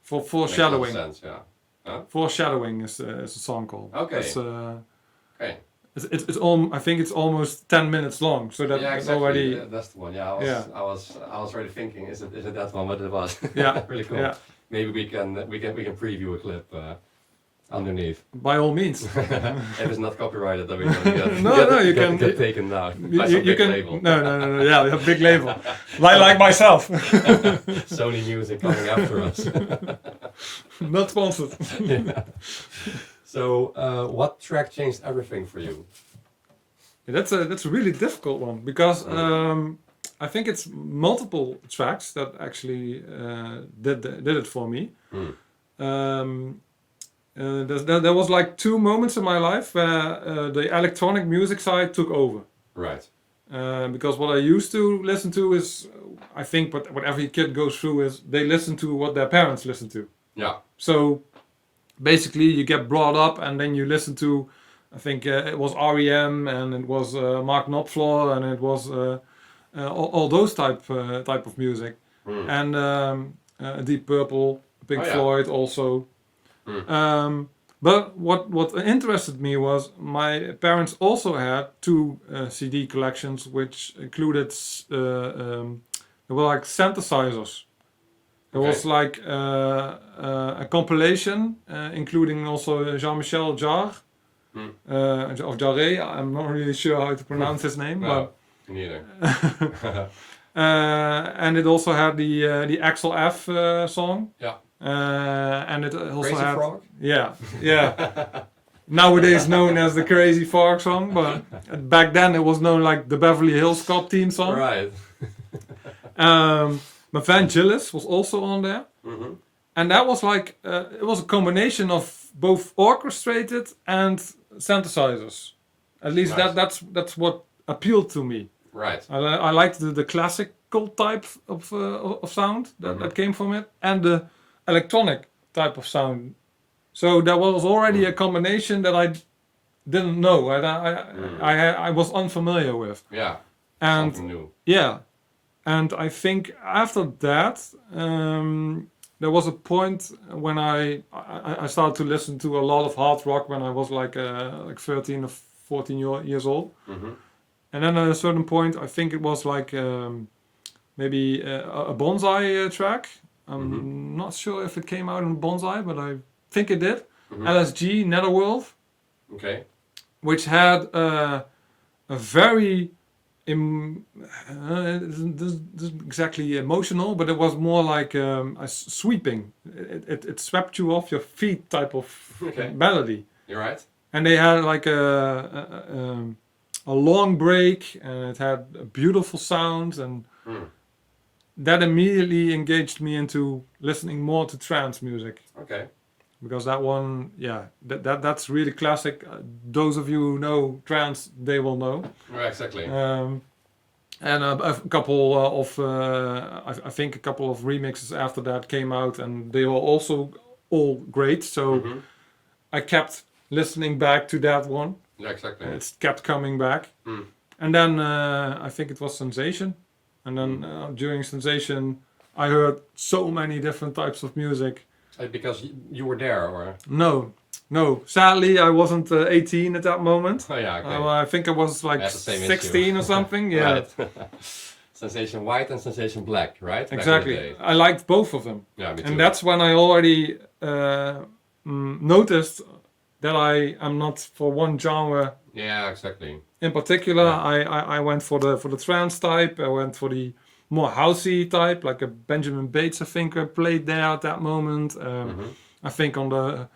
Foreshadowing. Makes sense, yeah. Huh? Foreshadowing is a song called. Okay. Okay. It's I think it's almost 10 minutes long, so that exactly. already. That's the one. Yeah, I was already thinking, is it that one? But it was. Yeah. Really cool. Yeah. Maybe we can preview a clip underneath. By all means. If it's not copyrighted, then we can you can get taken down. By you big can label. no. Yeah, a big label. like myself. Sony Music coming after us. Not sponsored. Yeah. So, what track changed everything for you? That's a really difficult one because I think it's multiple tracks that actually did it for me. There was like two moments in my life where the electronic music side took over. Right. Because what I used to listen to is, I think what every kid goes through is they listen to what their parents listen to. Yeah. So basically you get brought up and then you listen to, I think it was REM and it was Mark Knopfler and it was all those type of music. And Deep Purple, Pink Floyd also. But what interested me was my parents also had two CD collections which included they were like synthesizers. There was like a compilation including also Jean-Michel Jarre of Jarre. I'm not really sure how to pronounce his name, but neither. And it also had the Axel F song. Yeah. And it also Crazy had Frog? yeah. Nowadays known as the Crazy Frog song, but back then it was known like the Beverly Hills Cop theme song. Right. But Vangelis was also on there, and that was like it was a combination of both orchestrated and synthesizers. At least that's what appealed to me. Right. I liked the classical type of sound that came from it, and the electronic type of sound. So there was already a combination that I didn't know. I was unfamiliar with. Yeah. And Something new. yeah, and I think after that, there was a point when I started to listen to a lot of hard rock when I was like 13 or 14 years old. Mm-hmm. And then at a certain point, I think it was like maybe a Bonsai track. I'm not sure if it came out in Bonsai, but I think it did. LSG, Netherworld, Okay. which had a very this isn't exactly emotional, but it was more like a sweeping. It swept you off your feet type of melody. You're right. And they had like a long break, and it had beautiful sounds, and that immediately engaged me into listening more to trance music. Okay. Because that one, yeah, that's really classic. Those of you who know trance, they will know. Right, exactly. And a couple of, I think a couple of remixes after that came out, and they were also all great. So I kept listening back to that one. Yeah, exactly. It kept coming back. And then I think it was Sensation. And then during Sensation, I heard so many different types of music. Because you were there, or? No. Sadly, I wasn't 18 at that moment. Oh yeah, okay. I think I was like 16 or something. Yeah. Right. Sensation White and Sensation Black, right? Back in the Exactly. day. I liked both of them. Yeah, me too. And that's when I already noticed that I am not for one genre. Yeah, exactly. In particular, I went for the trance type. I went for the more housey type, like a Benjamin Bates, I think, played there at that moment. I think on the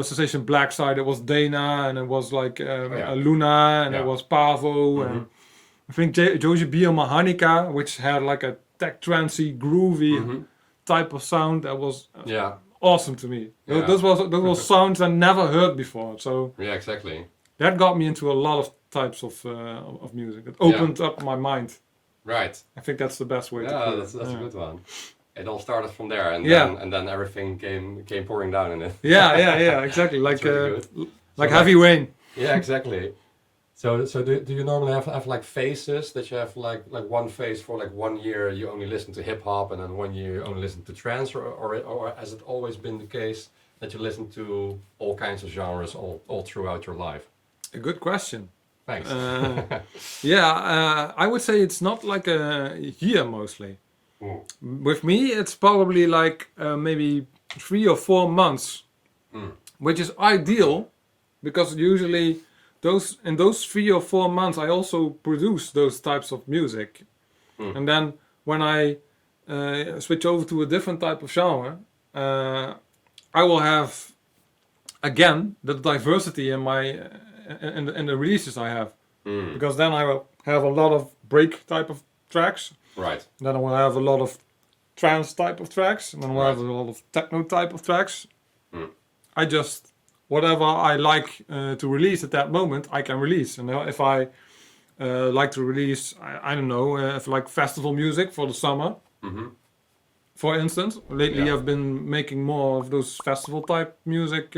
Sensation Black side, it was Dana, and it was like Luna, and it was Pavo, and I think Joji B on Mahanika, which had like a tech trancey, groovy type of sound that was awesome to me. Yeah. Those were sounds I never heard before. So yeah, exactly. that got me into a lot of types of music. It opened up my mind. Right. I think that's the best way to put it. That's a good one. It all started from there, and then everything came pouring down in it. Yeah, exactly. Like really like heavy rain. Yeah, exactly. So do you normally have like phases, that you have like one phase for like 1 year you only listen to hip hop, and then 1 year you only listen to trance, or has it always been the case that you listen to all kinds of genres all throughout your life? A good question. Thanks. I would say it's not like a year mostly. With me, it's probably like maybe 3 or 4 months, which is ideal, because usually in those 3 or 4 months I also produce those types of music, and then when I switch over to a different type of genre, I will have again the diversity in my in the releases I have, because then I will have a lot of break type of tracks. Right. Then I will have a lot of trance type of tracks, and then I will have a lot of techno type of tracks. I just, whatever I like to release at that moment, I can release. And if I like to release, I don't know, if like festival music for the summer, for instance. Lately I've been making more of those festival type music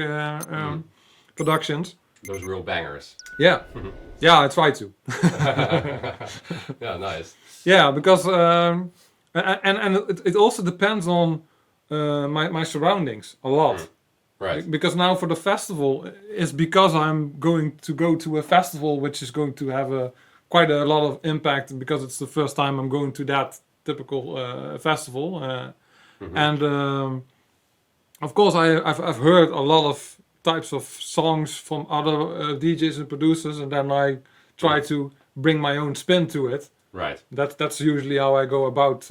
productions. Those real bangers. Yeah. Yeah, I try to. Yeah, nice. Yeah, because and it also depends on my surroundings a lot. Right. Because now for the festival, it's because I'm going to go to a festival which is going to have quite a lot of impact, because it's the first time I'm going to that typical festival. And of course I've heard a lot of types of songs from other DJs and producers, and then I try to bring my own spin to it. Right. That's usually how I go about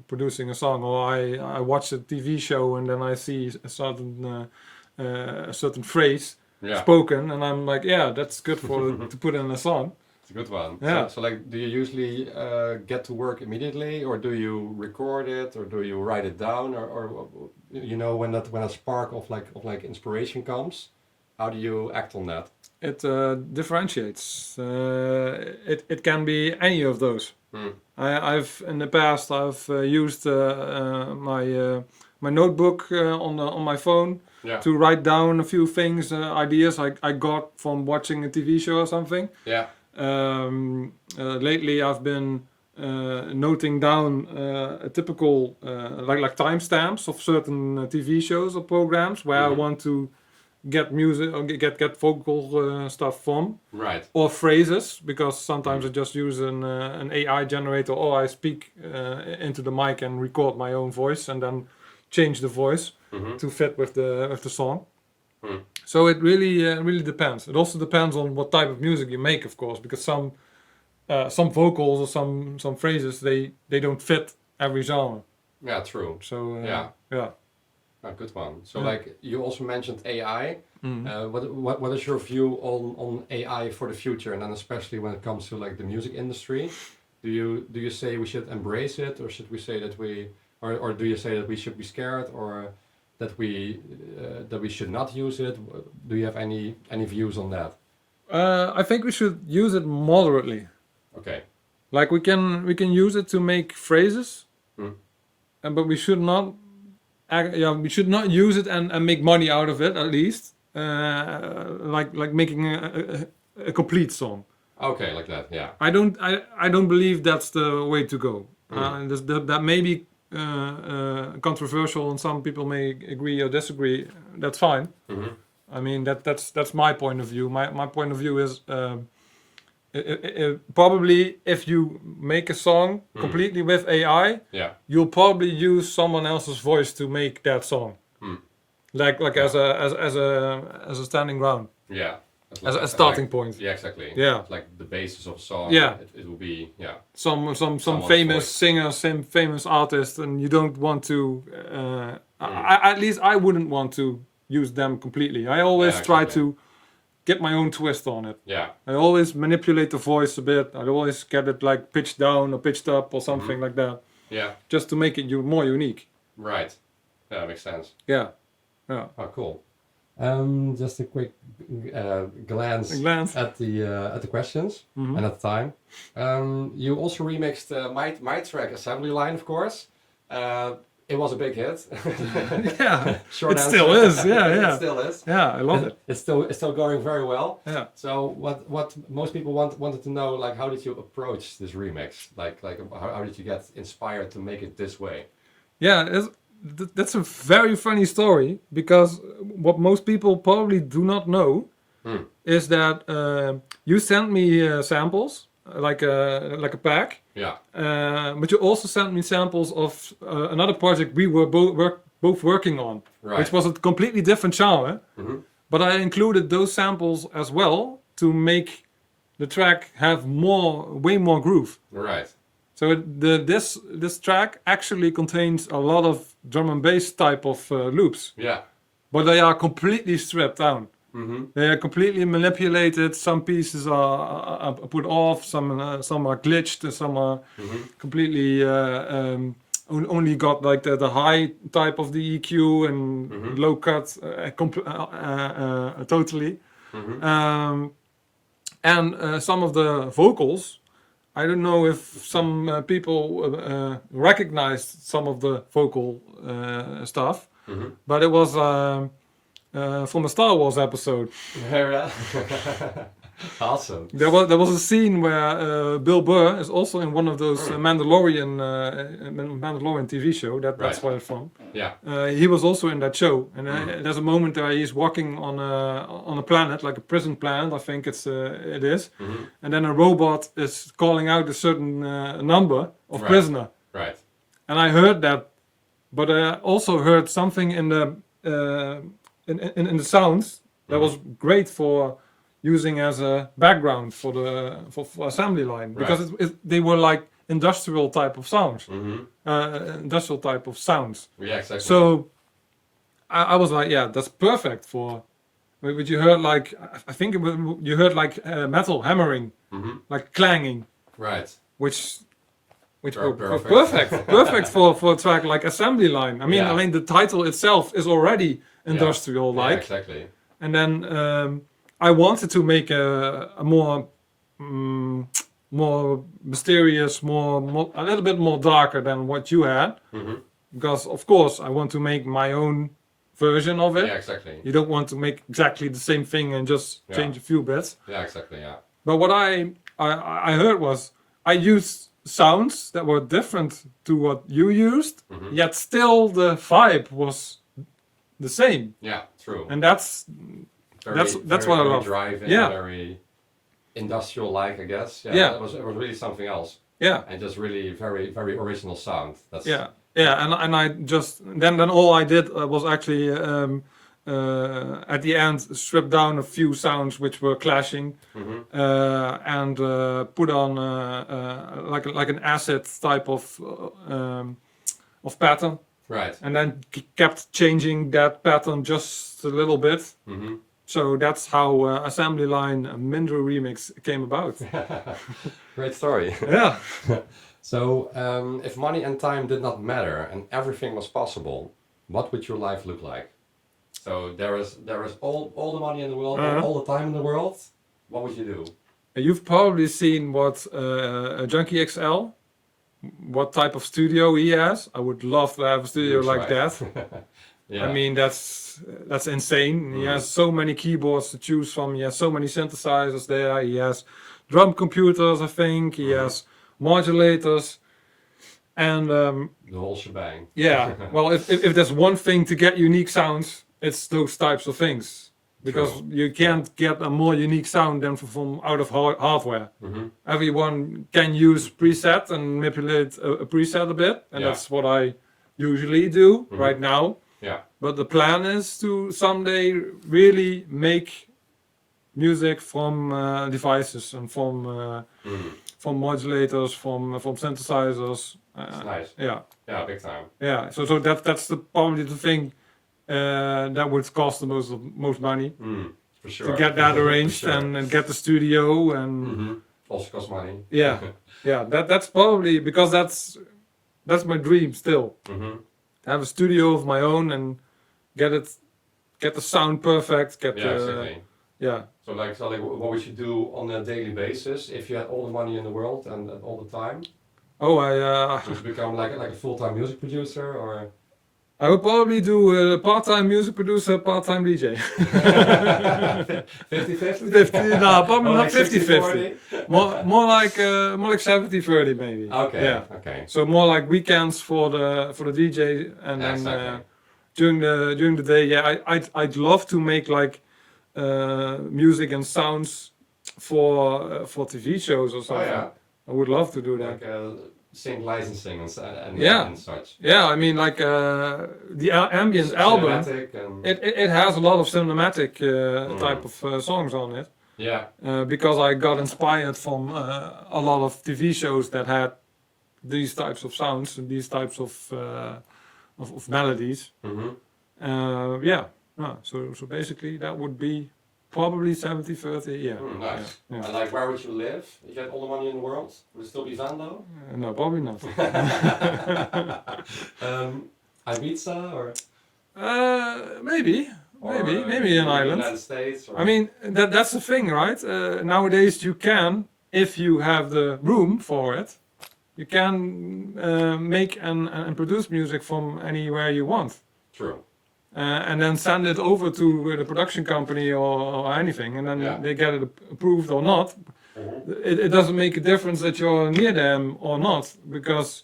producing a song. Or I watch a TV show, and then I see a certain phrase spoken, and I'm like, yeah, that's good to put in a song. It's a good one. Yeah. So like, do you usually get to work immediately, or do you record it, or do you write it down, or you know, when a spark of like inspiration comes, How do you act on that? It differentiates. It can be any of those. I've in the past used my notebook on my phone to write down a few things, ideas I got from watching a TV show or something. Yeah. Lately, I've been noting down a typical like timestamps of certain TV shows or programs where I want to get music or get vocal stuff from, Right. or phrases, because sometimes I just use an AI generator, or I speak into the mic and record my own voice and then change the voice to fit with the song. So it really depends. It also depends on what type of music you make, of course, because some vocals or some phrases they don't fit every genre. Yeah, true. So yeah. A good one. So like you also mentioned AI. What is your view on AI for the future, and then especially when it comes to like the music industry? Do you say we should embrace it, or should we say that or do you say that we should be scared, or that we should not use it? Do you have any views on that? I think we should use it moderately. Okay. Like we can use it to make phrases, but we should not. We should not use it and make money out of it, at least. Like making a complete song. Okay, like that. Yeah. I don't believe that's the way to go. That may be controversial, and some people may agree or disagree. That's fine. I mean that's my point of view. My point of view is probably if you make a song completely with AI, you'll probably use someone else's voice to make that song, like as a standing ground. Yeah. As a starting point. Yeah, exactly. Yeah. Like the basis of a song. Yeah. It will be some famous voice. singer, some famous artist, and you don't want to. At least I wouldn't want to use them completely. I always try to get my own twist on it. Yeah. I always manipulate the voice a bit. I always get it like pitched down or pitched up or something like that. Yeah. Just to make it more unique. Right. Yeah, makes sense. Yeah. Oh, cool. Just a quick glance at the questions and at the time. You also remixed my track Assembly Line, of course. It was a big hit. Yeah, Short it answer. still is. Yeah. It still is. Yeah, I love it. It's still going very well. Yeah. So what most people wanted to know, like, how did you approach this remix? Like how did you get inspired to make it this way? Yeah, that's a very funny story, because what most people probably do not know is that you sent me samples, like a pack. Yeah. But you also sent me samples of another project we were both working on, which was a completely different genre. But I included those samples as well to make the track have way more groove. Right. So this track actually contains a lot of drum and bass type of loops. Yeah. But they are completely stripped down. They are completely manipulated. Some pieces are put off. Some are glitched. And some are completely only got like the high type of the EQ and low cut totally. And some of the vocals, I don't know if some people recognized some of the vocal stuff, but it was from a Star Wars episode. Awesome. There was a scene where Bill Burr is also in one of those Mandalorian TV show. That's where it's from. Yeah. He was also in that show, and there's a moment where he's walking on a planet, like a prison planet, I think it is, and then a robot is calling out a certain number of prisoner. Right. And I heard that, but I also heard something in the in the sounds that was great for using as a background for assembly line, because they were like industrial type of sounds, industrial type of sounds. Yeah, exactly. So I was like, yeah, that's perfect for. But you heard like, I think you heard like metal hammering, like clanging, right? Which Perfect. were perfect for a track like Assembly Line. I mean, the title itself is already industrial, like. Yeah, exactly. and then I wanted to make a more more mysterious, more a little bit more darker than what you had, because of course I want to make my own version of it. Yeah, exactly. You don't want to make exactly the same thing and just change a few bits. Yeah, exactly. Yeah. But what I heard was I used sounds that were different to what you used, yet still the vibe was the same. Yeah, true. And that's what I love. Driving, Yeah. very industrial-like, I guess. Yeah, Yeah. It was really something else, Yeah. and just really very, very original sound. That's Yeah, yeah, and I just then all I did was actually at the end strip down a few sounds which were clashing, and put on like an acid type of pattern, right. and then kept changing that pattern just a little bit. So that's how Assembly Line MINDRU remix came about. Great story. Yeah. So, if money and time did not matter and everything was possible, what would your life look like? So there is all the money in the world, all the time in the world. What would you do? You've probably seen what a Junkie XL, what type of studio he has. I would love to have a studio Looks like right. that. Yeah. I mean, that's insane. He has so many keyboards to choose from. He has so many synthesizers there. He has drum computers, I think. He has modulators. And the whole shebang. yeah, well, if there's one thing to get unique sounds, it's those types of things. Because you can't get a more unique sound than from out of hardware. Everyone can use preset and manipulate a preset a bit, and that's what I usually do right now. Yeah. But the plan is to someday really make music from devices and from modulators, from synthesizers. That's nice. Yeah. Yeah, big time. Yeah. So that's probably the thing that would cost the most money For sure. to get that arranged For sure. and get the studio and Also costs money. yeah, yeah. That's probably because that's my dream still. Have a studio of my own and get the sound perfect. Get Yeah, exactly. yeah. So like what would you do on a daily basis if you had all the money in the world and all the time? Oh, Would you become like a full-time music producer or? I would probably do a part-time music producer, part-time DJ. 50-50? 50, no, probably Or not like 50-50. 60-40? More like 70-30 maybe. Okay. Yeah. Okay. So more like weekends for the DJ, and then Exactly. during the day, yeah, I'd love to make like music and sounds for TV shows or Oh something. yeah. I would love to do that. Like sync licensing and Yeah. and such. Yeah, I mean like the ambient album. Cinematic and It has a lot of cinematic type of songs on it. yeah. Because I got inspired from a lot of TV shows that had these types of sounds and these types of melodies. Yeah. So basically that would be probably 70-30. Yeah. Nice. Yeah. And like, where would you live if you had all the money in the world? Would it still be Venlo? No, probably not. Ibiza or maybe an island. United States. Or, I mean that's the thing, right? Nowadays you can, if you have the room for it, you can make and produce music from anywhere you want. true. And then send it over to the production company or anything, and then they get it approved or not. It doesn't make a difference that you're near them or not, because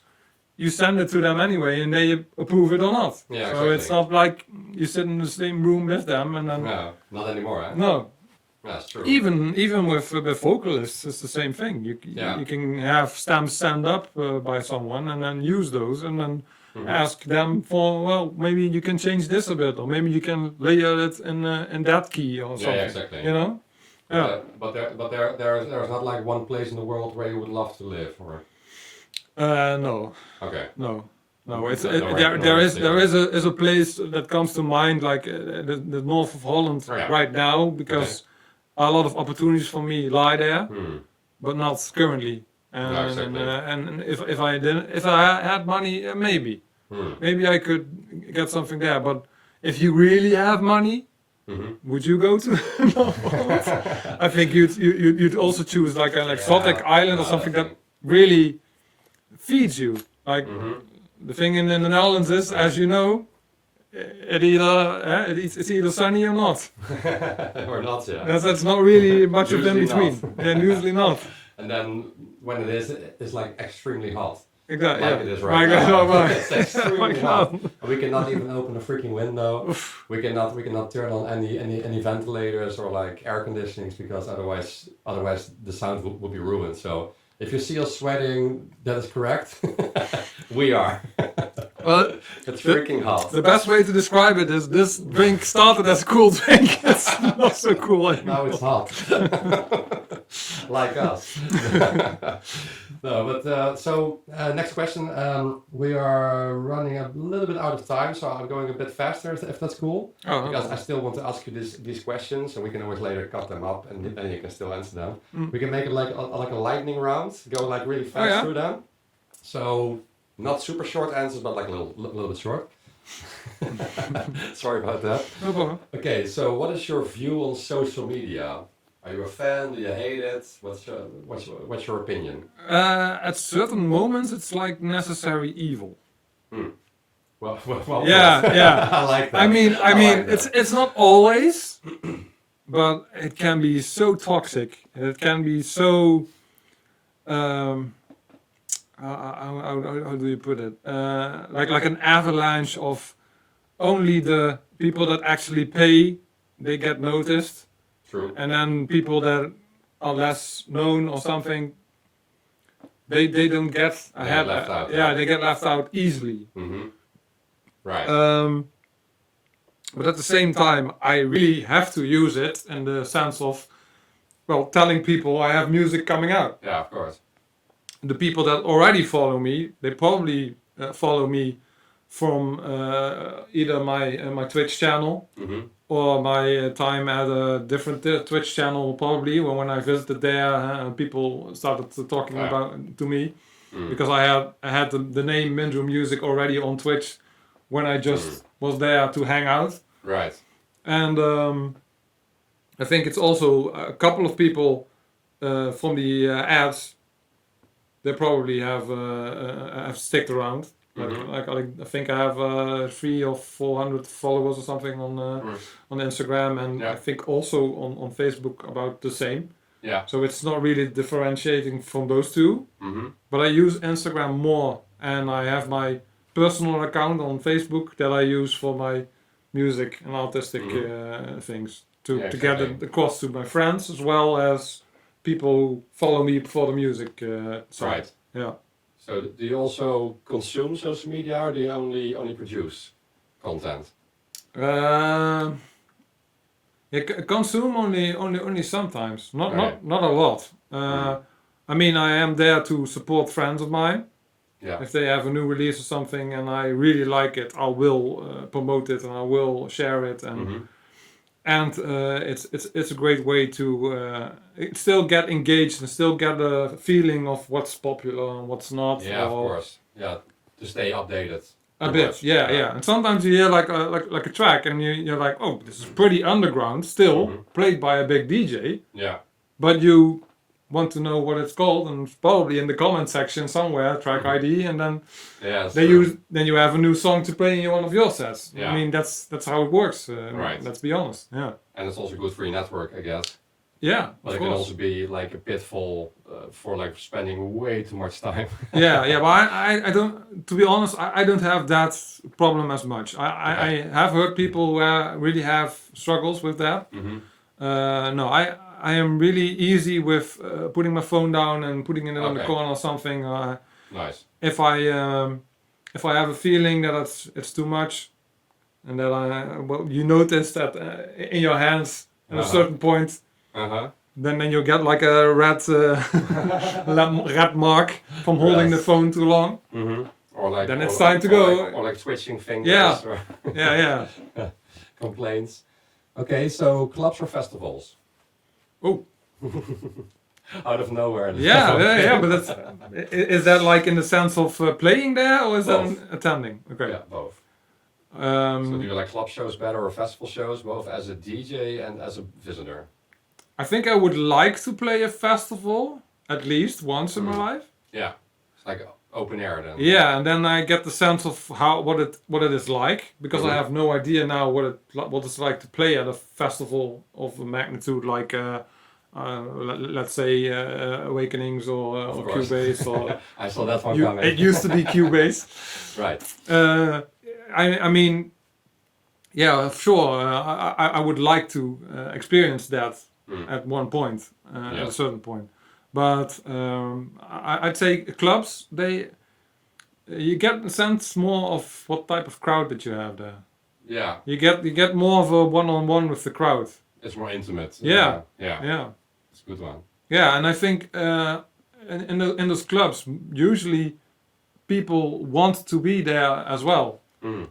you send it to them anyway and they approve it or not. Yeah, so it's exactly. not like you sit in the same room with them and then No, not anymore. Eh? no. That's true. Even with vocalists, it's the same thing. You can have stems stand up by someone and then use those and then ask them for, well, maybe you can change this a bit, or maybe you can layer it in that key or something. Yeah, exactly. You know? Yeah. But there's not like one place in the world where you would love to live, or No. okay. No. It's No, no, there is a place that comes to mind, like the north of Holland right now, because a lot of opportunities for me lie there, but not currently. And, exactly. And if I had money, maybe I could get something there. But if you really have money, would you go to? No. I think you'd also choose like an exotic island or something that really feeds you. Like the thing in the Netherlands is, as you know, it's either sunny or not. Or not, yeah. That's not really much of in Usually between. not. And usually not. And then when it is, it's like extremely hot. Exactly. Like yeah. it is right now. It's extremely My hot. God. We cannot even open a freaking window. We cannot turn on any ventilators or like air conditionings because otherwise the sound will be ruined. So if you see us sweating, that is correct. We are. Well, It's freaking hot. the best way to describe it is this drink started as a cool drink. It's not so cool anymore. Now it's hot. Like us. No, but so next question. We are running a little bit out of time, so I'm going a bit faster if that's cool. Oh, Because I still want to ask you these questions, and we can always later cut them up, and then you can still answer them. We can make it like a lightning round, go like really fast through them. So not super short answers, but like a little bit short. Sorry about that. No problem. Okay, so what is your view on social media? Are you a fan? Do you hate it? What's your opinion? At certain moments, it's like necessary evil. Well, Yeah. I like that. I mean, like that. it's not always, but it can be so toxic. It can be so. How do you put it? Like an avalanche of only the people that actually pay, they get noticed. True. And then people that are less known or something, they don't get ahead. left out. Yeah, they get left out easily. Right. But at the same time, I really have to use it in the sense of, well, telling people I have music coming out. Yeah, of course. The people that already follow me, they probably follow me from either my Twitch channel or my time at a different Twitch channel, probably when I visited there, people started talking about to me because I had the name MINDRU Music already on Twitch when I just was there to hang out. Right. And I think it's also a couple of people from the ads. They probably have sticked around. Like I think I have 300 or 400 followers or something on Instagram, and I think also on Facebook about the same. Yeah. So it's not really differentiating from those two. But I use Instagram more, and I have my personal account on Facebook that I use for my music and artistic things to get it across to my friends as well as people who follow me for the music side. Right. Yeah. So do you also consume social media, or do you only produce content? Consume only sometimes. Not a lot. I mean, I am there to support friends of mine. Yeah. If they have a new release or something and I really like it, I will promote it and I will share it and it's a great way to still get engaged and still get a feeling of what's popular and what's not. Yeah, of course. Yeah, to stay updated. A bit, yeah. And sometimes you hear like a track and you're like, oh, this is pretty underground, still played by a big DJ. Yeah. But you want to know what it's called, and it's probably in the comment section somewhere, track ID, and then then you have a new song to play in one of your sets. Yeah. I mean, that's how it works. Right. Let's be honest. Yeah. And it's also good for your network, I guess. Yeah. But of it can course. also be like a pitfall for like spending way too much time. yeah. But I don't. To be honest, I don't have that problem as much. I have heard people who really have struggles with that. No, I am really easy with putting my phone down and putting it on the corner or something. Nice. If I have a feeling that it's too much, and that you notice that in your hands at a certain point, then you get like a red red mark from holding the phone too long. Or like then it's time to go. Or like switching fingers. Yeah. Or yeah. Complaints. Okay, so clubs or festivals? Oh. Out of nowhere. Yeah, but that's, is that like in the sense of playing there, or is Both. that attending? Okay. Yeah, both. So do you like club shows better or festival shows, both as a DJ and as a visitor? I think I would like to play a festival at least once in my life. Yeah, it's like open air then. Yeah, and then I get the sense of what it is like, because I have no idea now what it's like to play at a festival of a magnitude like let's say Awakenings or course. Cubase or I saw that one coming. it used to be Cubase. Right. I mean, yeah, sure. I would like to experience that at one point, at a certain point. But I'd say clubs, you get a sense more of what type of crowd that you have there. Yeah. You get more of a one-on-one with the crowd. It's more intimate. Yeah. Yeah. It's a good one. Yeah, and I think in those clubs, usually people want to be there as well.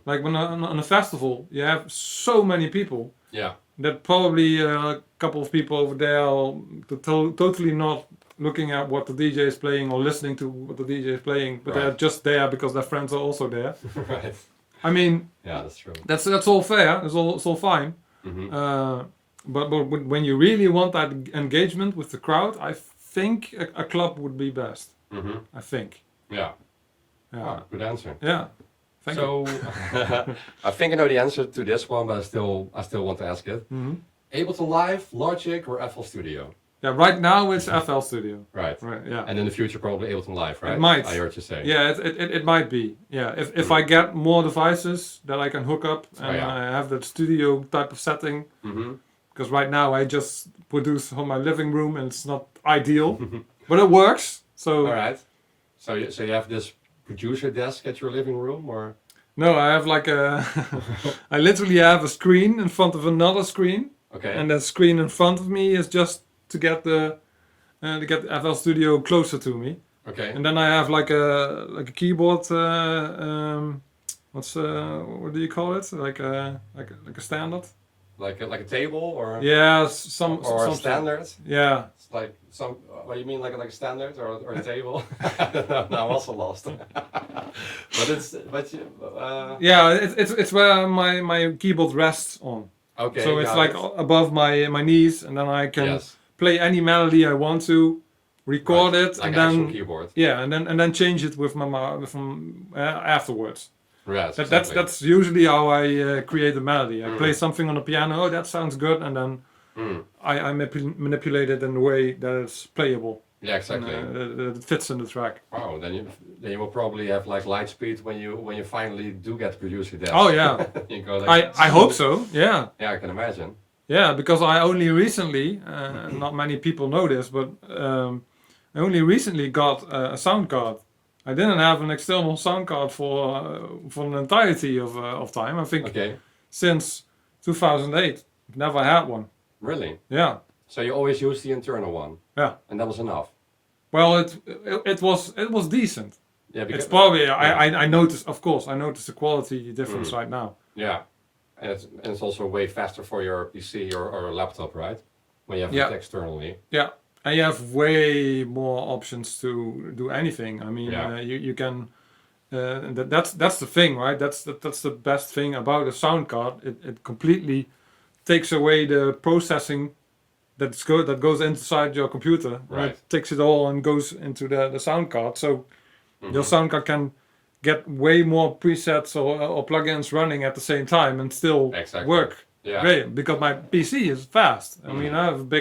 Like when on a festival, you have so many people. Yeah. That probably a couple of people over there are totally not looking at what the DJ is playing or listening to what the DJ is playing, but they're just there because their friends are also there. Right. I mean, yeah, that's true. That's all fair. It's all fine. But when you really want that engagement with the crowd, I think a club would be best. I think. Yeah. Oh, good answer. Yeah. Thank you. I think I know the answer to this one, but I still want to ask it. Ableton Live, Logic, or FL Studio? Yeah, right now it's FL Studio. Right. Yeah. And in the future probably Ableton Live, right? It might. I heard you say. Yeah, it might be. Yeah, if I get more devices that I can hook up and I have that studio type of setting. Because right now I just produce on my living room and it's not ideal, but it works. So. All right. So you have this producer desk at your living room, or? No, I have like I literally have a screen in front of another screen. Okay. And that screen in front of me is just to get the FL Studio closer to me. Okay. And then I have like a keyboard. What do you call it? Like a standard. Like a table, or? Yeah, some standard. Yeah. It's like some. What do you mean, like a standard or a table? I don't know. Now I'm also lost. Yeah, it's where my keyboard rests on. Okay. So it's like above my knees, and then I can play any melody I want to, record it, like and then keyboard. Yeah, and then change it with afterwards. Right. That's usually how I create a melody. I play something on the piano. Oh, that sounds good, and then I manipulate it in a way that it's playable. Yeah, exactly. It fits in the track. Wow, then you will probably have like light speed when you finally do get producer desk. Oh yeah. You go like I hope so. Yeah. Yeah, I can imagine. Yeah, because I only recently, not many people know this, but I only recently got a sound card. I didn't have an external sound card for an entirety of time. I think since 2008, never had one. Really? Yeah. So you always use the internal one? Yeah. And that was enough? Well, it was decent. Yeah, because it's probably I noticed, of course, I noticed the quality difference right now. Yeah, and it's also way faster for your PC or laptop, right? When you have it externally. Yeah. And you have way more options to do anything. I mean, you can. That's the thing, right? That's the best thing about a sound card. It completely takes away the processing that goes inside your computer. Right. It takes it all and goes into the sound card. So your sound card can get way more presets or plugins running at the same time and still work. Yeah. Great, because my PC is fast. I mean, I have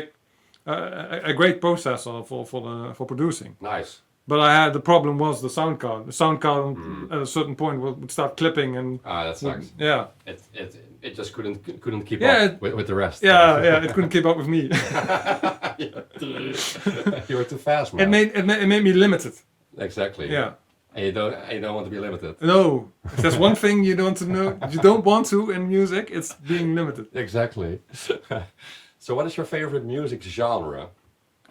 a great processor for producing. Nice. But the problem was the sound card. The sound card at a certain point would start clipping and. That sucks. Yeah. It just couldn't keep up with the rest. Yeah, it couldn't keep up with me. You were too fast, man. It made me limited. Exactly. Yeah. And you don't want to be limited. No, if there's one thing you don't want to in music, it's being limited. Exactly. So what is your favorite music genre?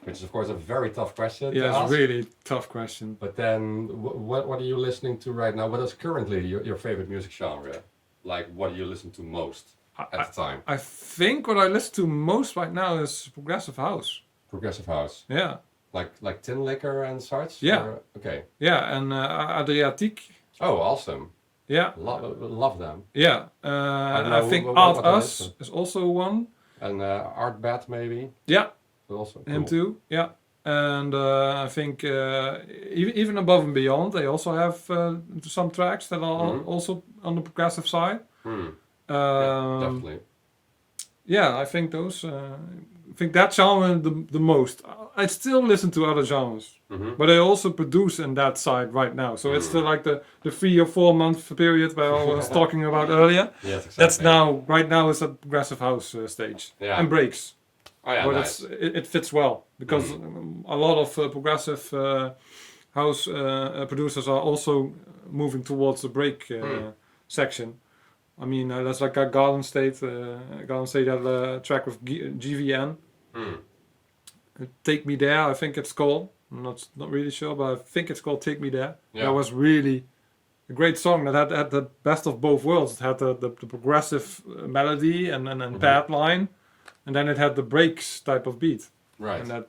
Which is of course a very tough question. Yeah, it's a really tough question. But then, what are you listening to right now? What is currently your favorite music genre? Like, what do you listen to most at the time? I think what I listen to most right now is progressive house. Progressive house. Yeah. Like Tin Liquor and such? Yeah. Okay. Yeah, and Adriatique. Oh, awesome. Yeah. Love them. Yeah. I think what that Us is also one. And Art Bat maybe. Yeah. Also cool. Him too. Yeah. And I think even Above and Beyond, they also have some tracks that are also on the progressive side. Definitely. Yeah, I think those. I think that genre the most. I still listen to other genres, but I also produce in that side right now. So it's still like the 3 or 4 month period where I was talking about earlier. Yes, exactly. That's now right now is at progressive house stage and breaks. Oh yeah, But nice. it fits well because a lot of progressive house producers are also moving towards the break section. I mean, that's like a Garden State. Garden State had a track with GVN. Take Me There, I think it's called. I'm not really sure, but I think it's called Take Me There. Yeah. That was really a great song that had the best of both worlds. It had the progressive melody and pad line, and then it had the breaks type of beat. Right. And that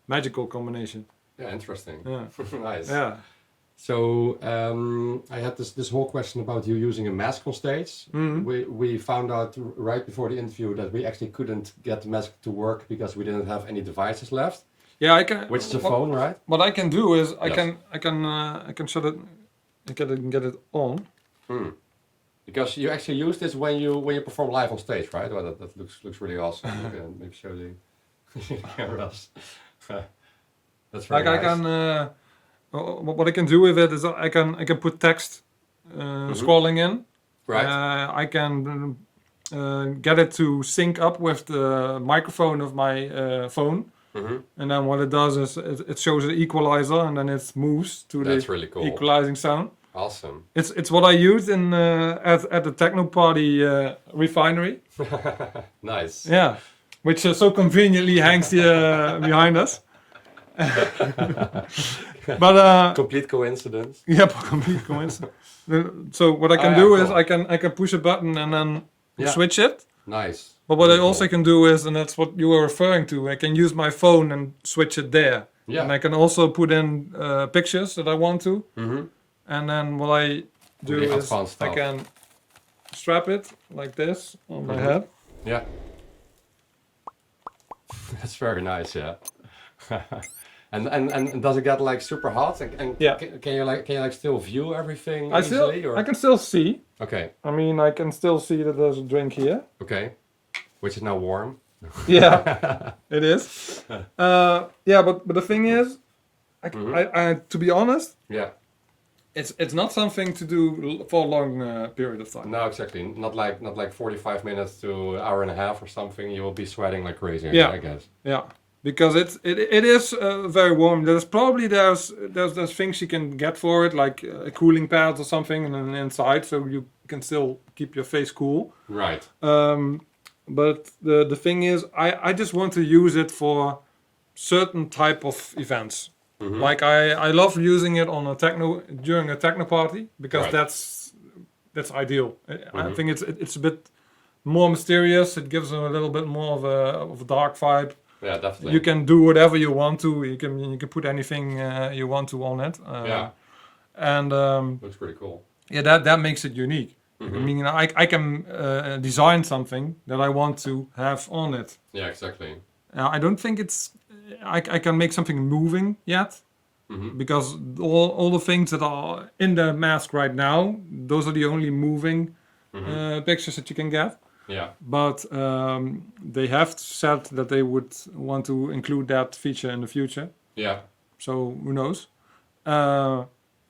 magical combination. Yeah, interesting. Yeah. Nice. Yeah. So I had this whole question about you using a mask on stage. We found out right before the interview that we actually couldn't get the mask to work because we didn't have any devices left. Yeah, I can. Which is a phone, right? What I can do is I Yes. can shut it. I can get it on. Because you actually use this when you perform live on stage, right? Well, that looks really awesome. You can maybe show the cameras. That's very Like nice. I can. What I can do with it is I can put text scrolling in. Right. I can get it to sync up with the microphone of my phone. And then what it does is it shows an equalizer and then it moves to That's the really cool. equalizing sound. Awesome. It's what I used in at the techno party refinery. Nice. Yeah, which so conveniently hangs behind us. But Complete coincidence. yeah, complete coincidence. So what I can do is I can push a button and then switch it. Nice. But what Really I also cool. can do is, and that's what you were referring to, I can use my phone and switch it there. Yeah. And I can also put in pictures that I want to. And then what I do Really is advanced I stuff. can strap it like this on my head. Yeah. That's very nice, yeah. and does it get like super hot? And Yeah. can you like still view everything I easily? Or? can still see. Okay. I mean, I can still see that there's a drink here. Okay. Which is now warm. Yeah, it is. Yeah, but the thing is, I to be honest, Yeah. it's not something to do for a long period of time. No, exactly. Not like 45 minutes to an hour and a half or something. You will be sweating like crazy. Yeah. I guess. Yeah, because it is very warm. There's things you can get for it, like cooling pads or something, and then inside, so you can still keep your face cool. Right. But the thing is, I just want to use it for certain type of events. Like I love using it on during a techno party because Right. that's ideal. I think it's a bit more mysterious. It gives them a little bit more of a dark vibe. Yeah, definitely. You can do whatever you want to. You can put anything you want to on it. Yeah. And Looks pretty cool. yeah, that makes it unique. I mean, I can design something that I want to have on it. Yeah, exactly. I don't think I can make something moving yet, because all the things that are in the mask right now, those are the only moving pictures that you can get. Yeah. But they have said that they would want to include that feature in the future. Yeah. So who knows?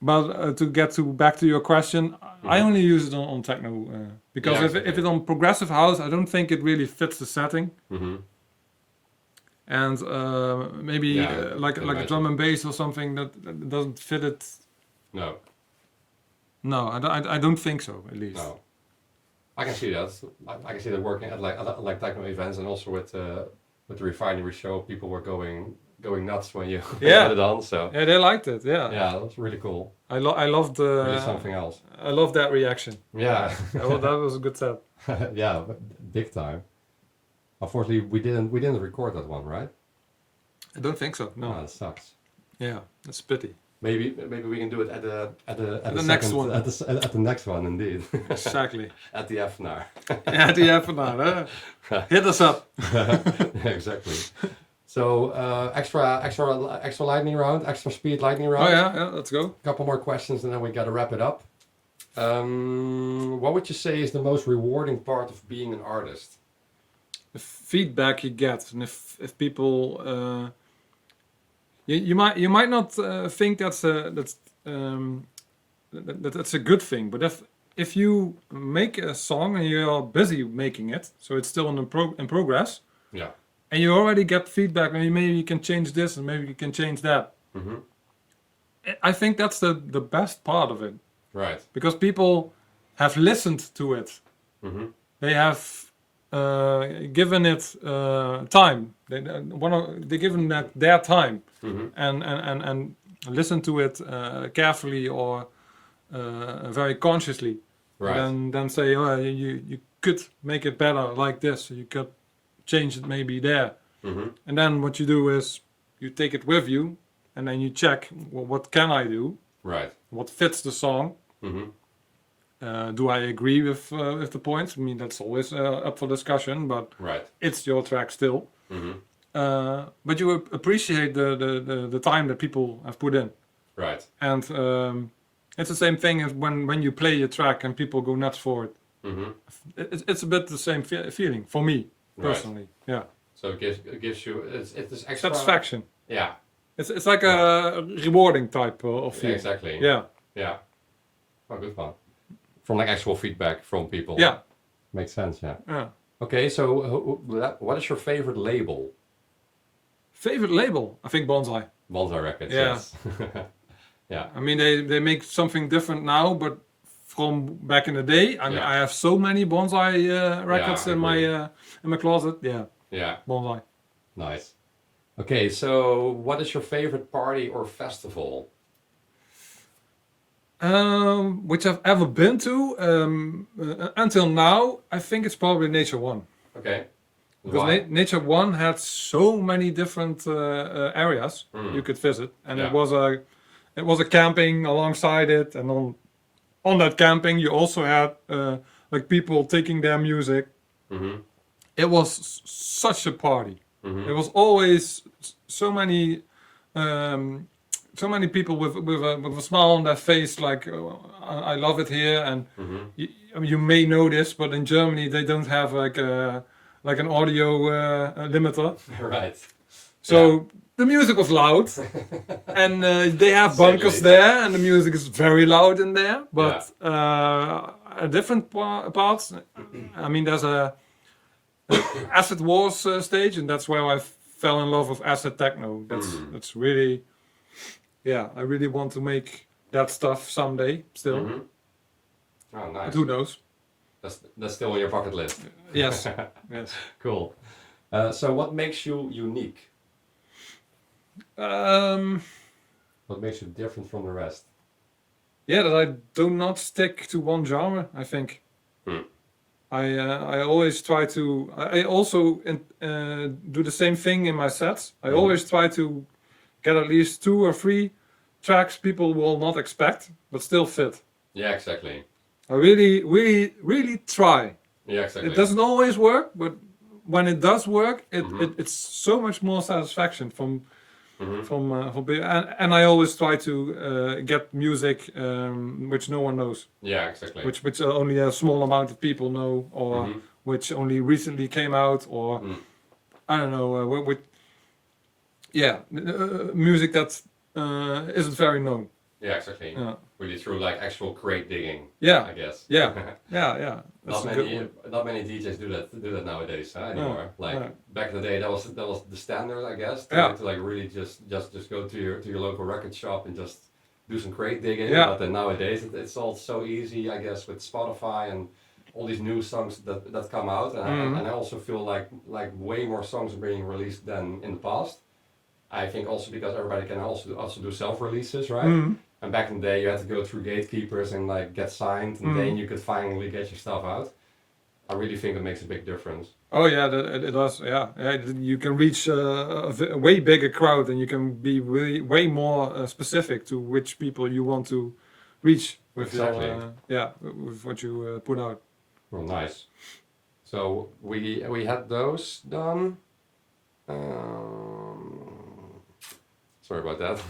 But to get back to your question, I only use it on techno because Yeah, if it's on progressive house, I don't think it really fits the setting. And maybe like a drum and bass or something that doesn't fit it. No. No, I don't think so, at least. No. I can see that. I can see that working at like techno events and also with the refinery show, people were going nuts when you had it on. So Yeah, they liked it. Yeah. yeah, that's really cool. I loved Really something else. I loved that reaction. Yeah. That was a good set. Yeah, big time. Unfortunately, we didn't record that one, right? I don't think so. No. Oh, that sucks. Yeah, that's a pity. Maybe we can do it at the next second, one. At the next one, indeed. Exactly. At the FNR. At the FNR, hit us up. Exactly. So extra lightning round, extra speed lightning round. Oh yeah, let's go. A couple more questions and then we gotta wrap it up. What would you say is the most rewarding part of being an artist? The feedback you get, and if people, you might not think that's a good thing, but if you make a song and you're busy making it, so it's still in progress. Yeah. And you already get feedback, and maybe you can change this, and maybe you can change that. Mm-hmm. I think that's the best part of it. Right. Because people have listened to it. Mm-hmm. They have given it time. They given that their time, Mm-hmm. and listen to it carefully or very consciously. Right. And then say, oh, you could make it better like this. You could change it maybe there. Mm-hmm. And then what you do is you take it with you, and then you check, well, what can I do? Right. What fits the song? Mm-hmm. Do I agree with the points? I mean, that's always up for discussion, but Right. it's your track still. Mm-hmm. But you appreciate the time that people have put in. Right. And it's the same thing as when you play a track and people go nuts for it. Mm-hmm. It's a bit the same feeling for me personally. Right. Yeah, So it gives you it's extra satisfaction. Yeah. It's like a rewarding type of Yeah, feeling. exactly. Yeah. Yeah. Oh, good one. From like actual feedback from people. Yeah. Makes sense. Yeah. Yeah. Okay. So what is your favorite label? Favorite label? I think Bonsai. Bonsai Records. Yeah. Yes. Yeah. I mean, they make something different now, but from back in the day, I mean, Yeah. I have so many Bonsai records I in my closet. Yeah, Yeah. Bonsai. Nice. Okay. So what is your favorite party or festival? Which I've ever been to until now, I think it's probably Nature One. Okay. Because Why? Nature One had so many different areas you could visit, and Yeah. it was a camping alongside it, and on that camping you also had like people taking their music. Mm-hmm. It was such a party. Mm-hmm. There was always so many people with a smile on their face, like I love it here. And Mm-hmm. I mean, you may know this, but in Germany they don't have like an audio limiter, Right. so the music was loud, and they have bunkers Sadly. there, and the music is very loud in there. But at different parts, I mean, there's a Acid Wars stage, and that's where I fell in love with acid techno. That's really, yeah, I really want to make that stuff someday still. Mm-hmm. Oh, nice. But who knows? That's still on your bucket list. Yes, yes. Cool. So what makes you unique? What makes you different from the rest? Yeah, that I do not stick to one genre, I think. I always try to. I also do the same thing in my sets. I always try to get at least 2 or 3 tracks people will not expect, but still fit. Yeah, exactly. I really try. Yeah, exactly. It doesn't always work, but when it does work, it's so much more satisfaction from and I always try to get music which no one knows, Yeah, exactly. which only a small amount of people know, or which only recently came out, or I don't know, music that isn't very known. Yeah, exactly. Yeah. Really through like actual crate digging. Yeah. I guess. Yeah. Yeah. That's Not a good many, one. not many DJs do that nowadays anymore. Like no. back in the day, that was the standard, I guess. To like really just go to your local record shop and just do some crate digging. Yeah. But then nowadays it's all so easy, I guess, with Spotify and all these new songs that come out. And I also feel like way more songs are being released than in the past. I think also because everybody can also do self-releases, right? And back in the day, you had to go through gatekeepers and like get signed, and then you could finally get your stuff out. I really think it makes a big difference. Oh yeah, it does. Yeah, you can reach a way bigger crowd, and you can be way more specific to which people you want to reach with Exactly. with what you put out. Well, nice. So we had those done. Sorry about that.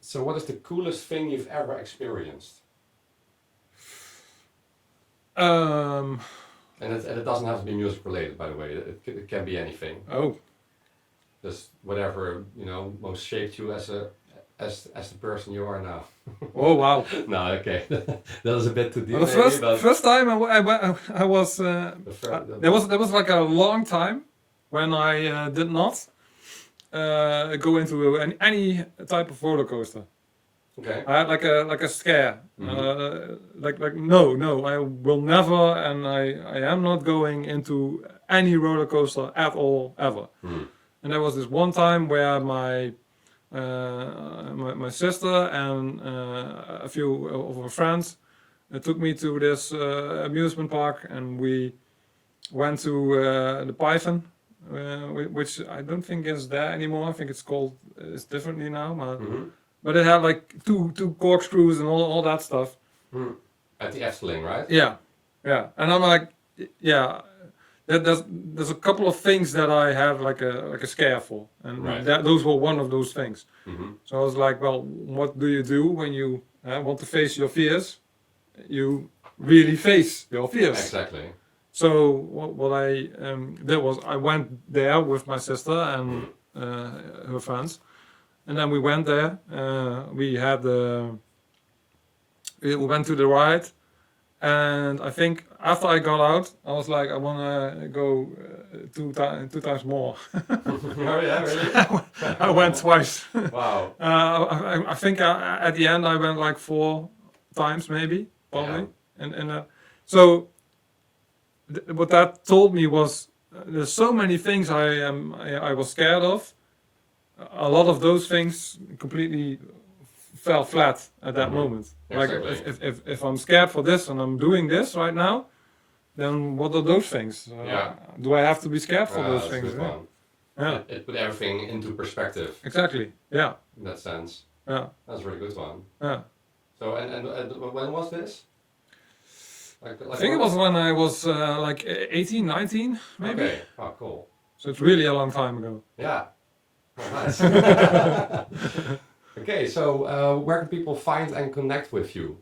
So what is the coolest thing you've ever experienced? And it doesn't have to be music related, by the way. It can be anything. Oh. Just whatever, most shaped you as the person you are now. Oh wow. No, okay. That was a bit too deep. Well, the first time I was there was like a long time when I did not go into any type of roller coaster. Okay. I had like a scare. No, I will never, and I am not going into any roller coaster at all ever. And there was this one time where my sister and a few of her friends took me to this amusement park, and we went to the Python, which I don't think is there anymore. I think it's differently now. But it had like two corkscrews and all that stuff. At the Efteling, right? Yeah. And I'm like, yeah. There's a couple of things that I have like a scare for, and those were one of those things. So I was like, well, what do you do when you want to face your fears? You really face your fears. Exactly. So what I did was I went there with my sister and her friends, and then we went there. We went to the ride. And I think after I got out, I was like, I want to go two times more. Oh yeah, really? I went twice. Wow. I think at the end I went like 4 times maybe, probably. Yeah. So what that told me was there's so many things I was scared of. A lot of those things completely fell flat at that moment. Exactly. Like if I'm scared for this and I'm doing this right now, then what are those things? Do I have to be scared for those things? Yeah. It put everything into perspective. Exactly. Yeah. In that sense. Yeah. That's a really good one. Yeah. So and when was this? I think it was when I was like 18, 19 maybe. Okay. Oh, cool. So it's really a long time ago. Yeah. Oh, nice. Okay, so where can people find and connect with you?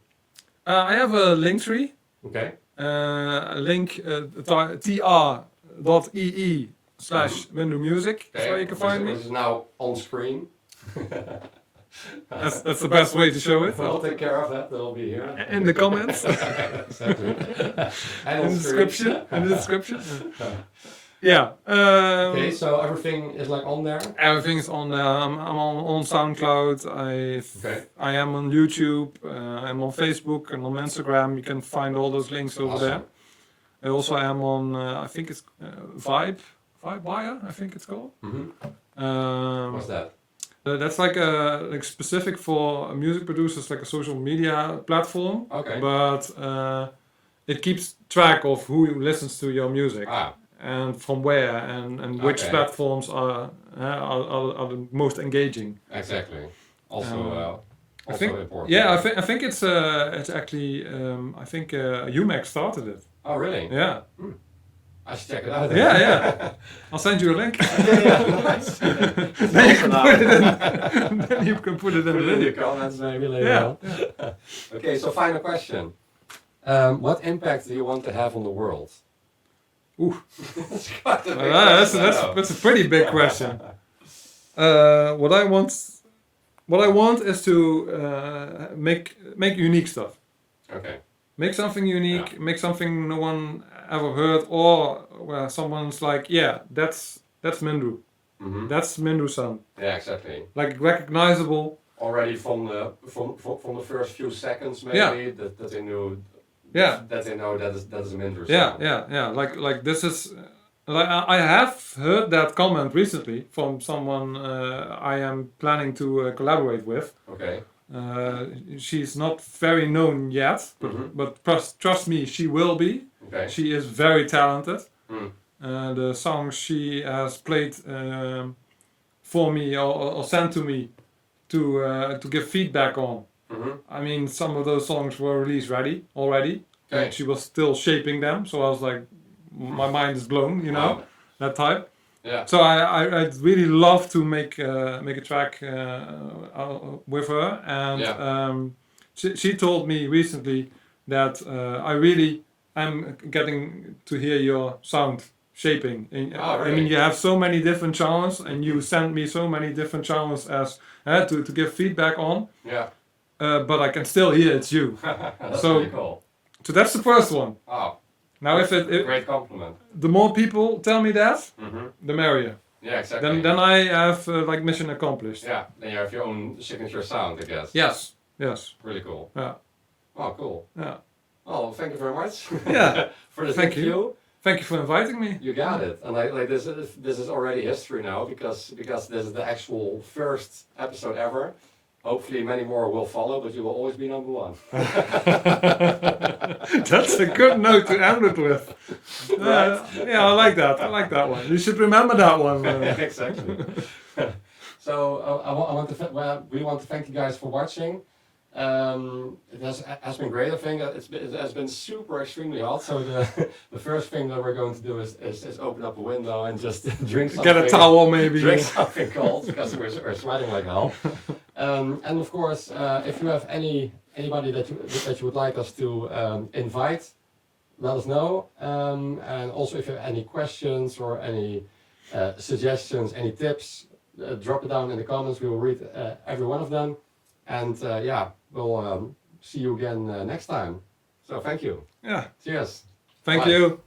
I have a link tree. Okay. Link tr.ee/MINDRU music. Okay. So you can find me. This is now on screen. That's the best way to show it. I'll take care of that. That'll be here. In the comments. Exactly. And in the description. Yeah. Okay, so everything is like on there? Everything is on there. I'm on SoundCloud. I am on YouTube. I'm on Facebook and on Instagram. You can find all those links over there. I also am on, I think it's Vibe Wire, I think it's called. What's that? That's like specific for music producers, like a social media platform. Okay. But it keeps track of who listens to your music. And from where and which platforms are the most engaging. Exactly. Also important. Yeah, I think it's actually I think UMAC started it. Oh really? Yeah. I should check it out. Yeah. I'll send you a link. Nice. Then you can put it in the video comments maybe later on. Okay, so final question. What impact do you want to have on the world? Ooh. That's a pretty big question. What I want is to make unique stuff. Okay. Make something unique. Make something no one ever heard, or where someone's like, yeah, that's MINDRU. That's MINDRU sound. Yeah, exactly. Like recognizable. Already from the first few seconds, maybe that they knew. Yeah. That they know that is a MINDRU sound. Yeah. Like this is. Like I have heard that comment recently from someone I am planning to collaborate with. Okay. She's not very known yet, but trust me, she will be. Okay. She is very talented. Mm. The songs she has played for me or sent to me to give feedback on. I mean, some of those songs were released already. Okay. And she was still shaping them, so I was like, my mind is blown, you know, Wow. that type. Yeah. So I'd really love to make a track with her, and she told me recently that I really am getting to hear your sound shaping. And, Oh, really? I mean, you have so many different channels, and you send me so many different channels as to give feedback on. Yeah. But I can still hear it's you. That's So- really cool. So that's the first one. Oh, Now, if great compliment. the more people tell me that, the merrier. Yeah, exactly. Then I have like mission accomplished. Yeah, then you have your own signature sound, I guess. Yes. Yes. Really cool. Yeah. Oh, cool. Yeah. Oh, thank you very much. Yeah. For this Thank you. interview. Thank you for inviting me. You got it. And like this is already history now because this is the actual first episode ever. Hopefully many more will follow, but you will always be number one. That's a good note to end it with. Yeah, I like that. I like that one. You should remember that one. Exactly. So we want to thank you guys for watching. It has been great. I think it has been super extremely hot. So the first thing that we're going to do is open up a window and just drink something. Get a towel maybe. Drink something cold because we're sweating like hell. And of course, if you have anybody that you would like us to invite, let us know. And also if you have any questions or any suggestions, any tips, drop it down in the comments. We will read every one of them. And we'll see you again next time. So thank you. Yeah. Cheers. Thank Bye. you.